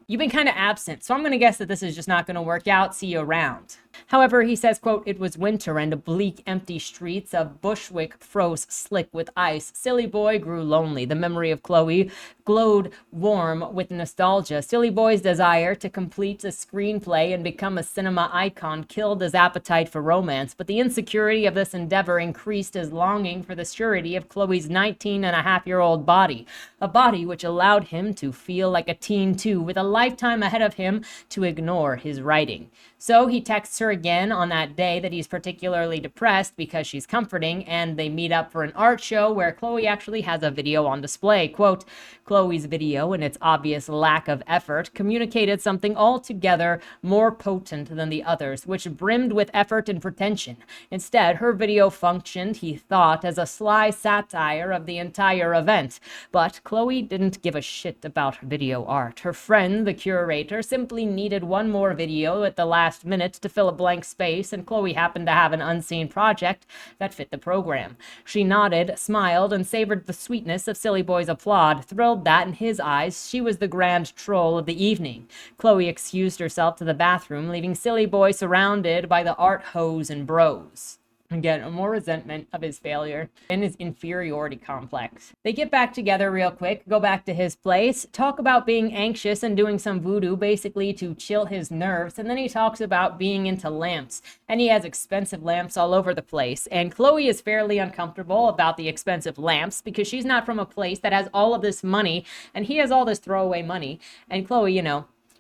you've been kind of absent, so I'm going to guess that this is just not going to work out. See you around. However, he says, quote, it was winter and the bleak, empty streets of Bushwick froze slick with ice. Sillyboy grew lonely. The memory of Chloe glowed warm with nostalgia. Sillyboy's desire to complete a screenplay and become a cinema icon killed his appetite for romance, but the insecurity of this endeavor increased his longing for the surety of Chloe's 19-and-a-half-year-old body, a body which allowed him to feel like a teen too, with a lifetime ahead of him to ignore his writing. So he texts her again on that day that he's particularly depressed because she's comforting, and they meet up for an art show where Chloe actually has a video on display. Quote, Chloe's video, in its obvious lack of effort, communicated something altogether more potent than the others, which brimmed with effort and pretension. Instead, her video functioned, he thought, as a sly satire of the entire event. But Chloe didn't give a shit about video art. Her friend, the curator, simply needed one more video at the last minute to fill a blank space, and Chloe happened to have an unseen project that fit the program. She nodded, smiled, and savored the sweetness of Sillyboy's applaud, thrilled that, in his eyes, she was the grand troll of the evening. Chloe excused herself to the bathroom, leaving Sillyboy surrounded by the art hoes and bros. Again, more resentment of his failure and his inferiority complex. They get back together real quick, go back to his place, talk about being anxious and doing some voodoo, basically to chill his nerves, and then he talks about being into lamps, and he has expensive lamps all over the place, and Chloe is fairly uncomfortable about the expensive lamps because she's not from a place that has all of this money, and he has all this throwaway money, and Chloe,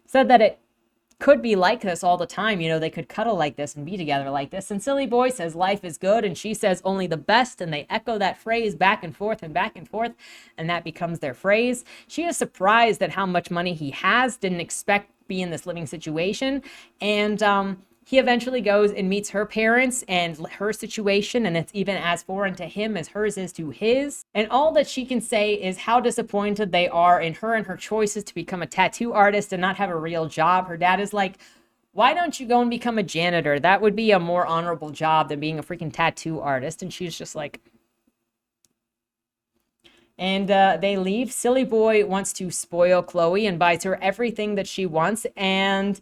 said that it could be like this all the time. They could cuddle like this and be together like this. And Sillyboy says life is good, and she says only the best, and they echo that phrase back and forth, and that becomes their phrase. She is surprised at how much money he has, didn't expect to be in this living situation, and he eventually goes and meets her parents and her situation, and it's even as foreign to him as hers is to his. And all that she can say is how disappointed they are in her and her choices to become a tattoo artist and not have a real job. Her dad is like, why don't you go and become a janitor? That would be a more honorable job than being a freaking tattoo artist. And she's just like... And they leave. Sillyboy wants to spoil Chloe and buys her everything that she wants, and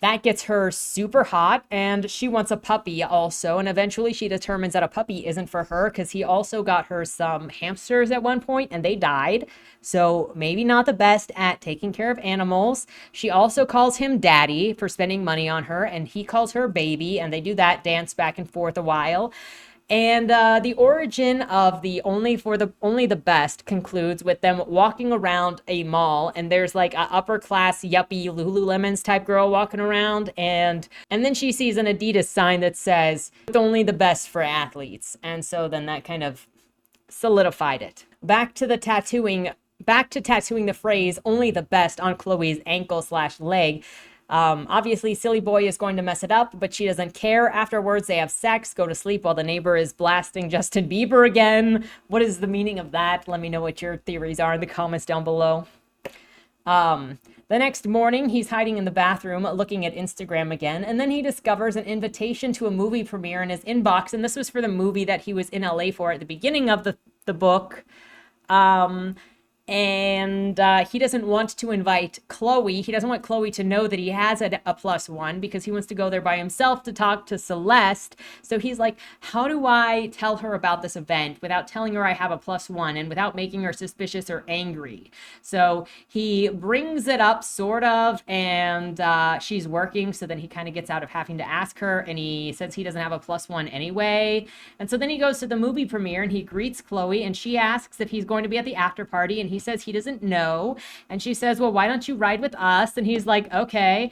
that gets her super hot, and she wants a puppy also, and eventually she determines that a puppy isn't for her because he also got her some hamsters at one point and they died, so maybe not the best at taking care of animals. She also calls him daddy for spending money on her, and he calls her baby, and they do that dance back and forth a while. And the origin of the only the best concludes with them walking around a mall, and there's like a upper class yuppie Lululemons type girl walking around, and then she sees an Adidas sign that says it's only the best for athletes, and so then that kind of solidified it. Back to tattooing the phrase only the best on Chloe's ankle/leg. Obviously Sillyboy is going to mess it up, but she doesn't care. Afterwards, they have sex, go to sleep while the neighbor is blasting Justin Bieber again. What is the meaning of that? Let me know what your theories are in the comments down below. The next morning, he's hiding in the bathroom looking at Instagram again, and then he discovers an invitation to a movie premiere in his inbox, and this was for the movie that he was in LA for at the beginning of the book. And he doesn't want to invite Chloe. He doesn't want Chloe to know that he has a +1 because he wants to go there by himself to talk to Celeste. So he's like, how do I tell her about this event without telling her I have a +1 and without making her suspicious or angry? So he brings it up sort of, and she's working. So then he kind of gets out of having to ask her, and he says he doesn't have a +1 anyway. And so then he goes to the movie premiere and he greets Chloe, and she asks if he's going to be at the after party, and he says he doesn't know. And she says, well, why don't you ride with us? And he's like, okay.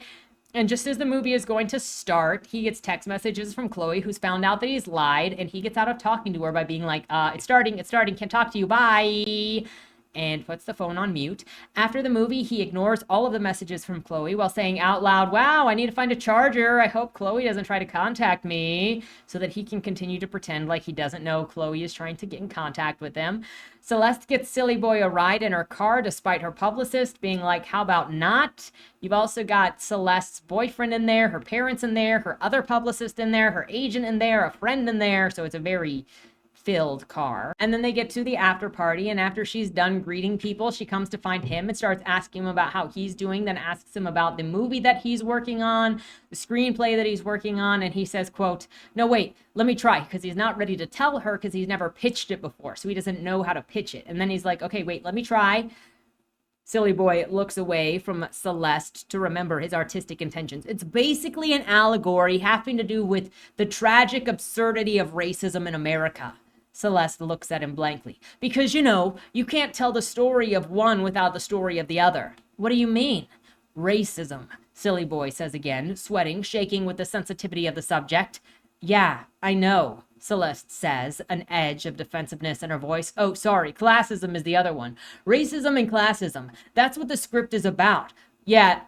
And just as the movie is going to start, he gets text messages from Chloe, who's found out that he's lied, and he gets out of talking to her by being like, it's starting, can't talk to you, bye, and puts the phone on mute. After the movie, he ignores all of the messages from Chloe while saying out loud, wow, I need to find a charger. I hope Chloe doesn't try to contact me, so that he can continue to pretend like he doesn't know Chloe is trying to get in contact with him. Celeste gets Silly Boy a ride in her car despite her publicist being like, how about not? You've also got Celeste's boyfriend in there, her parents in there, her other publicist in there, her agent in there, a friend in there. So it's a very filled car. And then they get to the after party, and after she's done greeting people, she comes to find him and starts asking him about how he's doing, then asks him about the movie that he's working on, the screenplay that he's working on, and he says, quote, no, wait, let me try, because he's not ready to tell her because he's never pitched it before, so he doesn't know how to pitch it. And then he's like, okay, wait, let me try. Silly Boy looks away from Celeste to remember his artistic intentions. It's basically an allegory having to do with the tragic absurdity of racism in America. Celeste looks at him blankly. Because, you know, you can't tell the story of one without the story of the other. What do you mean? Racism, Silly Boy says again, sweating, shaking with the sensitivity of the subject. Yeah, I know, Celeste says, an edge of defensiveness in her voice. Oh, sorry, classism is the other one. Racism and classism, that's what the script is about. Yeah,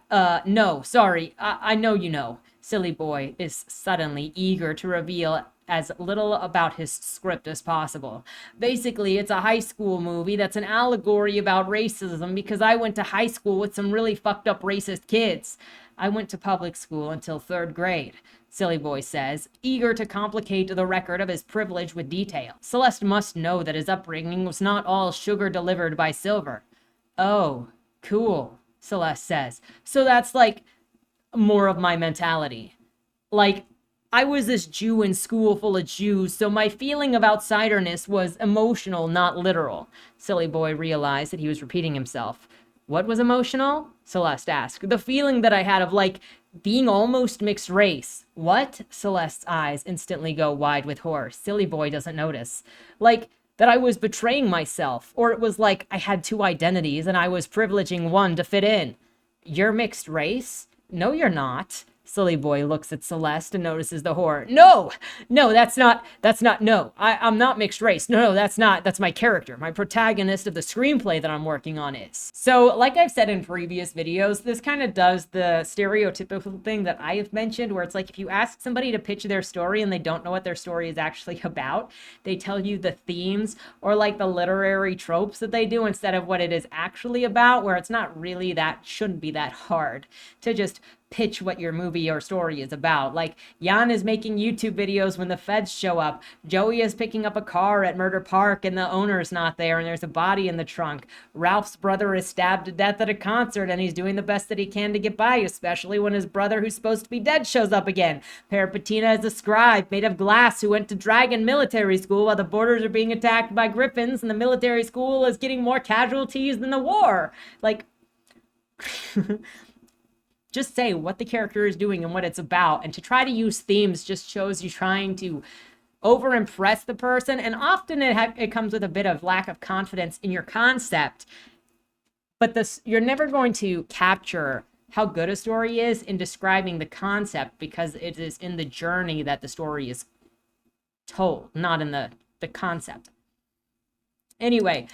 no, sorry, I know you know. Silly Boy is suddenly eager to reveal as little about his script as possible. Basically, it's a high school movie that's an allegory about racism because I went to high school with some really fucked up racist kids. I went to public school until 3rd grade, Silly Boy says, eager to complicate the record of his privilege with detail. Celeste must know that his upbringing was not all sugar delivered by silver. Oh, cool, Celeste says. So that's like more of my mentality. Like, I was this Jew in school full of Jews, so my feeling of outsiderness was emotional, not literal. Silly Boy realized that he was repeating himself. What was emotional? Celeste asked. The feeling that I had of, like, being almost mixed race. What? Celeste's eyes instantly go wide with horror. Silly Boy doesn't notice. Like, that I was betraying myself, or it was like I had two identities and I was privileging one to fit in. You're mixed race? No, you're not. Silly Boy looks at Celeste and notices the horror. No, that's not, no, I'm not mixed race. No, that's my character. My protagonist of the screenplay that I'm working on is. So, like I've said in previous videos, this kind of does the stereotypical thing that I have mentioned, where it's like if you ask somebody to pitch their story and they don't know what their story is actually about, they tell you the themes or like the literary tropes that they do instead of what it is actually about, where it's not really shouldn't be that hard to just pitch what your movie or story is about. Like, Jan is making YouTube videos when the feds show up. Joey is picking up a car at Murder Park and the owner's not there and there's a body in the trunk. Ralph's brother is stabbed to death at a concert and he's doing the best that he can to get by, especially when his brother who's supposed to be dead shows up again. Parapatina is a scribe made of glass who went to Dragon Military School while the borders are being attacked by griffins and the military school is getting more casualties than the war. Like... Just say what the character is doing and what it's about, and to try to use themes just shows you trying to over impress the person, and often it comes with a bit of lack of confidence in your concept, but you're never going to capture how good a story is in describing the concept because it is in the journey that the story is told, not in the concept. Anyway,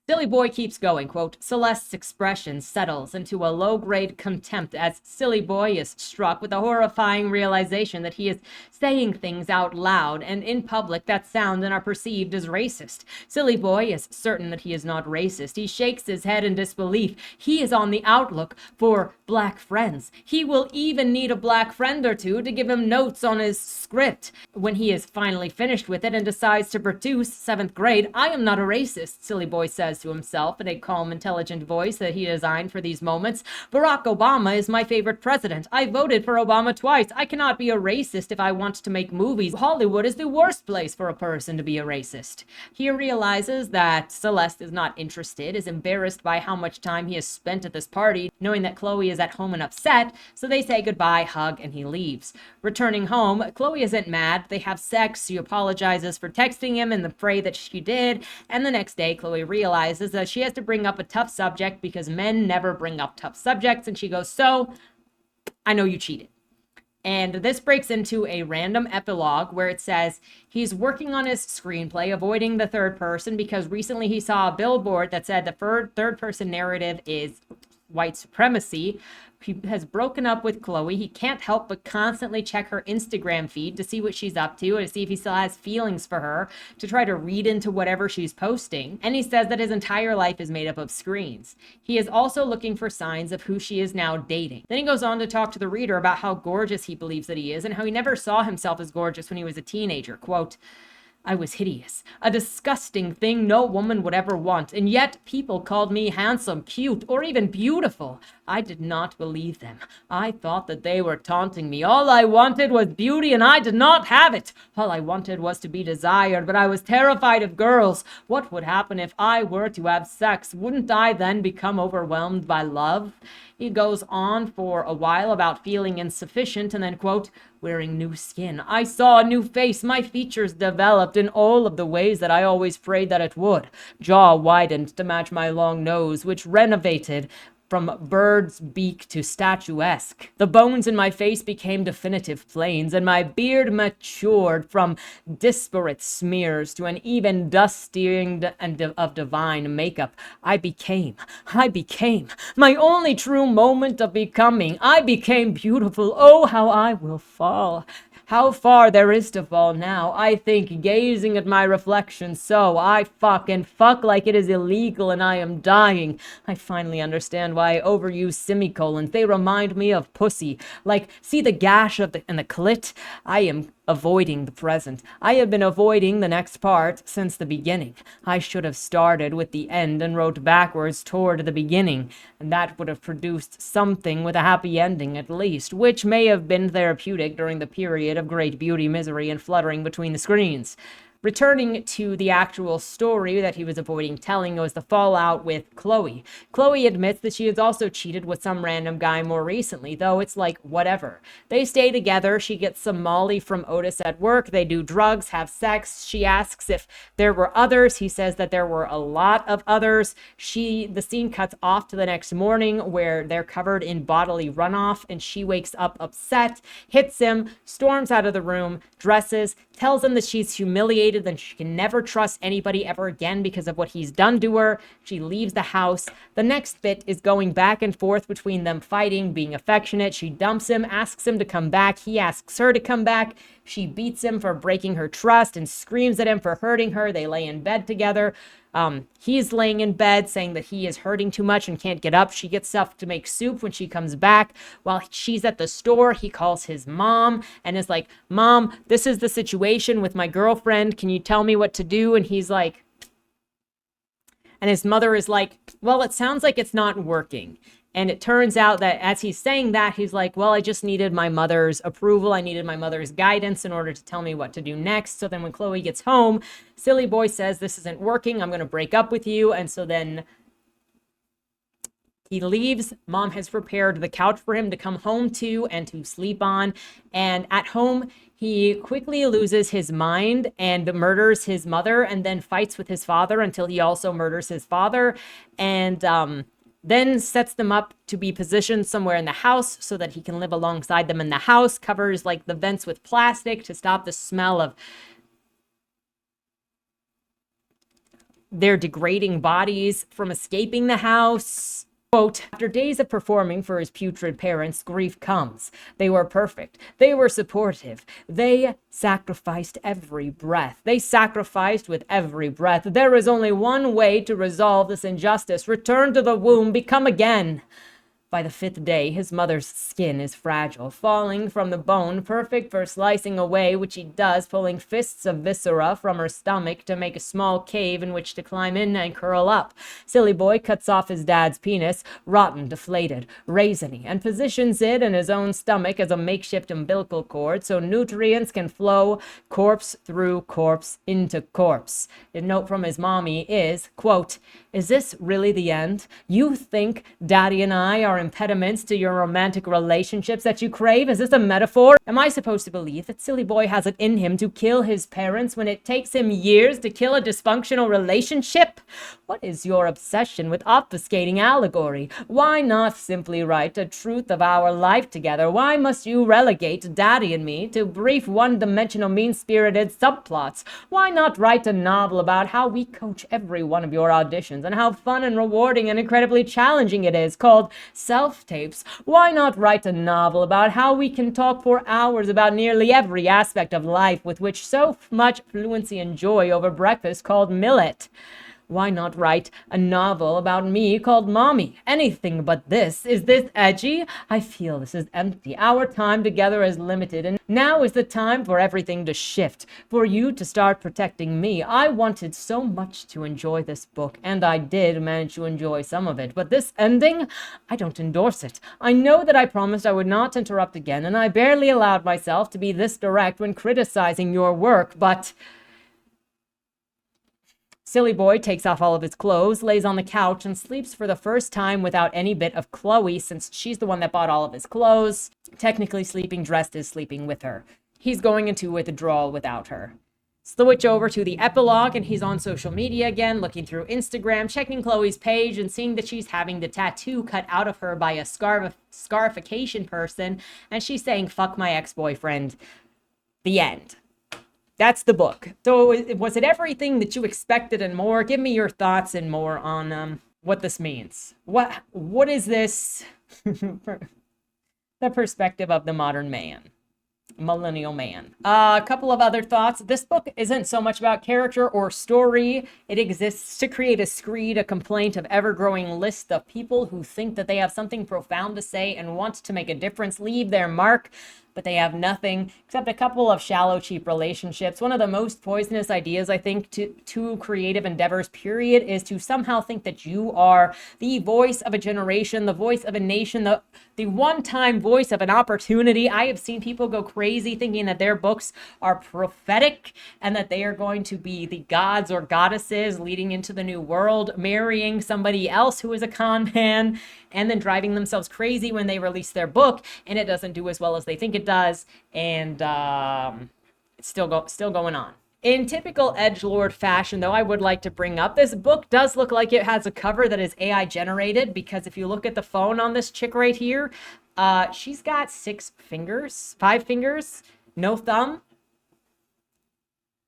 Silly Boy keeps going, quote, Celeste's expression settles into a low-grade contempt as Silly Boy is struck with a horrifying realization that he is saying things out loud and in public that sound and are perceived as racist. Silly Boy is certain that he is not racist. He shakes his head in disbelief. He is on the outlook for black friends. He will even need a black friend or two to give him notes on his script. When he is finally finished with it and decides to produce 7th grade, I am not a racist, Silly Boy says says to himself in a calm, intelligent voice that he designed for these moments. Barack Obama is my favorite president. I voted for Obama twice. I cannot be a racist if I want to make movies. Hollywood is the worst place for a person to be a racist. He realizes that Celeste is not interested, is embarrassed by how much time he has spent at this party, knowing that Chloe is at home and upset, so they say goodbye, hug, and he leaves. Returning home, Chloe isn't mad. They have sex. She apologizes for texting him and the fray that she did, and the next day, Chloe realizes that she has to bring up a tough subject because men never bring up tough subjects, and she goes, so, I know you cheated. And this breaks into a random epilogue where it says he's working on his screenplay, avoiding the third person, because recently he saw a billboard that said the third person narrative is white supremacy. He has broken up with Chloe. He can't help but constantly check her Instagram feed to see what she's up to and to see if he still has feelings for her, to try to read into whatever she's posting. And he says that his entire life is made up of screens. He is also looking for signs of who she is now dating. Then he goes on to talk to the reader about how gorgeous he believes that he is and how he never saw himself as gorgeous when he was a teenager. Quote, I was hideous, a disgusting thing no woman would ever want, and yet people called me handsome, cute, or even beautiful. I did not believe them. I thought that they were taunting me. All I wanted was beauty, and I did not have it. All I wanted was to be desired, but I was terrified of girls. What would happen if I were to have sex? Wouldn't I then become overwhelmed by love? He goes on for a while about feeling insufficient and then, quote, wearing new skin. I saw a new face. My features developed in all of the ways that I always prayed that it would. Jaw widened to match my long nose, which renovated from bird's beak to statuesque. The bones in my face became definitive planes, and my beard matured from disparate smears to an even dusting of divine makeup. I became my only true moment of becoming. I became beautiful. Oh, how I will fall. How far there is to fall now. I think, gazing at my reflection, so I fuck like it is illegal and I am dying. I finally understand why I overuse semicolons. They remind me of pussy. Like, see the gash in the clit? I am avoiding the present. I have been avoiding the next part since the beginning. I should have started with the end and wrote backwards toward the beginning, and that would have produced something with a happy ending at least, which may have been therapeutic during the period of great beauty, misery, and fluttering between the screens. Returning to the actual story that he was avoiding telling was the fallout with Chloe. Chloe admits that she has also cheated with some random guy more recently, though it's like, whatever. They stay together. She gets some Molly from Otis at work. They do drugs, have sex. She asks if there were others. He says that there were a lot of others. The scene cuts off to the next morning where they're covered in bodily runoff, and she wakes up upset, hits him, storms out of the room, dresses, tells him that she's humiliated, then she can never trust anybody ever again because of what he's done to her. She leaves the house. The next bit is going back and forth between them fighting, being affectionate. She dumps him, asks him to come back. He asks her to come back. She beats him for breaking her trust and screams at him for hurting her. They lay in bed together. He's laying in bed saying that he is hurting too much and can't get up. She gets up to make soup when she comes back. While she's at the store, he calls his mom and is like, Mom, this is the situation with my girlfriend. Can you tell me what to do? And he's like, and his mother is like, well, it sounds like it's not working. And it turns out that as he's saying that, he's like, well, I just needed my mother's approval. I needed my mother's guidance in order to tell me what to do next. So then when Chloe gets home, Sillyboy says, this isn't working. I'm going to break up with you. And so then he leaves. Mom has prepared the couch for him to come home to and to sleep on. And at home, he quickly loses his mind and murders his mother and then fights with his father until he also murders his father. And then sets them up to be positioned somewhere in the house so that he can live alongside them in the house, covers like the vents with plastic to stop the smell of their degrading bodies from escaping the house. Quote, after days of performing for his putrid parents, grief comes. They were perfect. They were supportive. They sacrificed every breath. They sacrificed with every breath. There is only one way to resolve this injustice. Return to the womb. Become again. By the 5th day, his mother's skin is fragile, falling from the bone, perfect for slicing away, which he does, pulling fists of viscera from her stomach to make a small cave in which to climb in and curl up. Sillyboy cuts off his dad's penis, rotten, deflated, raisiny, and positions it in his own stomach as a makeshift umbilical cord so nutrients can flow corpse through corpse into corpse. A note from his mommy is, quote, "Is this really the end? You think Daddy and I are impediments to your romantic relationships that you crave? Is this a metaphor? Am I supposed to believe that Sillyboy has it in him to kill his parents when it takes him years to kill a dysfunctional relationship? What is your obsession with obfuscating allegory? Why not simply write the truth of our life together? Why must you relegate Daddy and me to brief one-dimensional mean-spirited subplots? Why not write a novel about how we coach every one of your auditions and how fun and rewarding and incredibly challenging it is, called Self-Tapes? Why not write a novel about how we can talk for hours about nearly every aspect of life with which so much fluency and joy over breakfast, called Millet? Why not write a novel about me called Mommy? Anything but this. Is this edgy? I feel this is empty. Our time together is limited, and now is the time for everything to shift, for you to start protecting me. I wanted so much to enjoy this book, and I did manage to enjoy some of it, but this ending, I don't endorse it. I know that I promised I would not interrupt again, and I barely allowed myself to be this direct when criticizing your work, but..." Sillyboy takes off all of his clothes, lays on the couch, and sleeps for the first time without any bit of Chloe, since she's the one that bought all of his clothes. Technically, sleeping dressed is sleeping with her. He's going into withdrawal without her. Switch over to the epilogue, and he's on social media again, looking through Instagram, checking Chloe's page, and seeing that she's having the tattoo cut out of her by a scarification person, and she's saying, "Fuck my ex-boyfriend." The end. That's the book. So was it everything that you expected and more? Give me your thoughts and more on what this means. What is this? The perspective of the modern man. Millennial man. A couple of other thoughts. This book isn't so much about character or story. It exists to create a screed, a complaint of ever-growing list of people who think that they have something profound to say and want to make a difference, leave their mark, but they have nothing except a couple of shallow, cheap relationships. One of the most poisonous ideas, I think, to creative endeavors, period, is to somehow think that you are the voice of a generation, the voice of a nation, the one-time voice of an opportunity. I have seen people go crazy thinking that their books are prophetic and that they are going to be the gods or goddesses leading into the new world, marrying somebody else who is a con man, and then driving themselves crazy when they release their book and it doesn't do as well as they think it does, and it's still going on. In typical edgelord fashion, though, I would like to bring up, this book does look like it has a cover that is AI generated, because if you look at the phone on this chick right here, she's got 5 fingers, no thumb.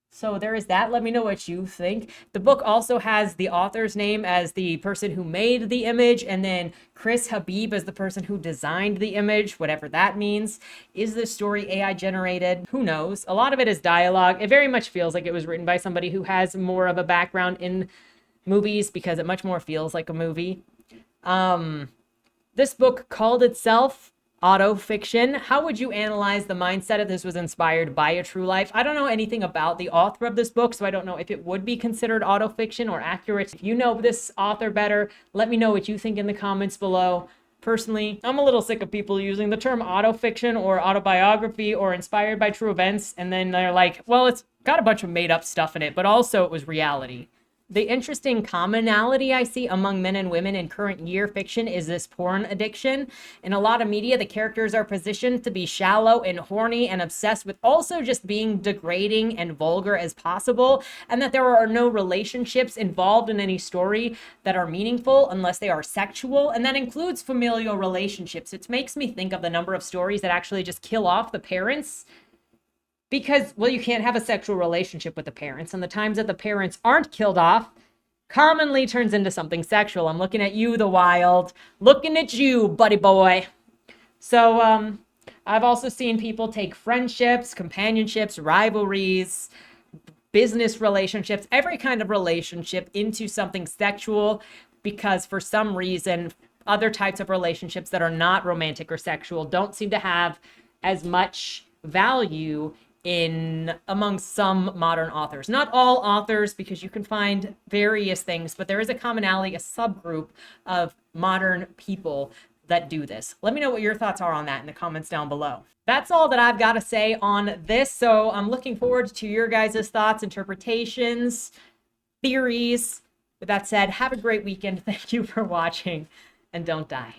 So there is that. Let me know what you think. The book also has the author's name as the person who made the image, and then Chris Habib as the person who designed the image, whatever that means. Is this story AI generated? Who knows? A lot of it is dialogue. It very much feels like it was written by somebody who has more of a background in movies, because it much more feels like a movie. This book called itself auto-fiction. How would you analyze the mindset if this was inspired by a true life? I don't know anything about the author of this book, so I don't know if it would be considered auto-fiction or accurate. If you know this author better, let me know what you think in the comments below. Personally, I'm a little sick of people using the term auto-fiction or autobiography or inspired by true events, and then they're like, well, it's got a bunch of made-up stuff in it, but also it was reality. The interesting commonality I see among men and women in current year fiction is this porn addiction. In a lot of media, the characters are positioned to be shallow and horny and obsessed with also just being degrading and vulgar as possible, and that there are no relationships involved in any story that are meaningful unless they are sexual, and that includes familial relationships. It makes me think of the number of stories that actually just kill off the parents, because, well, you can't have a sexual relationship with the parents, and the times that the parents aren't killed off commonly turns into something sexual. I'm looking at you, the Wild. Looking at you, buddy boy. So, I've also seen people take friendships, companionships, rivalries, business relationships, every kind of relationship into something sexual, because for some reason, other types of relationships that are not romantic or sexual don't seem to have as much value in among some modern authors. Not all authors, because you can find various things, but there is a commonality, a subgroup of modern people that do this. Let me know what your thoughts are on that in the comments down below. That's all that I've got to say on this. So I'm looking forward to your guys' thoughts, interpretations, theories. With that said, have a great weekend. Thank you for watching, and don't die.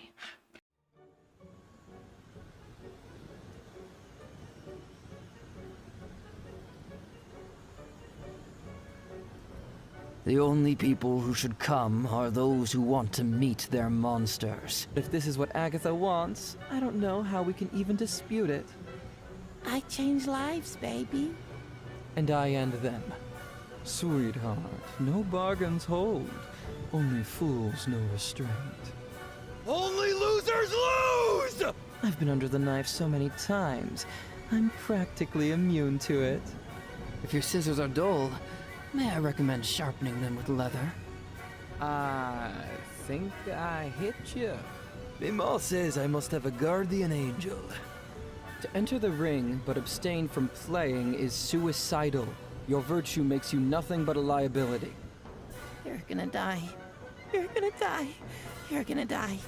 The only people who should come are those who want to meet their monsters. If this is what Agatha wants, I don't know how we can even dispute it. I change lives, baby. And I end them. Sweetheart, no bargains hold. Only fools know restraint. Only losers lose! I've been under the knife so many times, I'm practically immune to it. If your scissors are dull, may I recommend sharpening them with leather? I think I hit you. Mimal says I must have a guardian angel. To enter the ring but abstain from playing is suicidal. Your virtue makes you nothing but a liability. You're gonna die. You're gonna die. You're gonna die.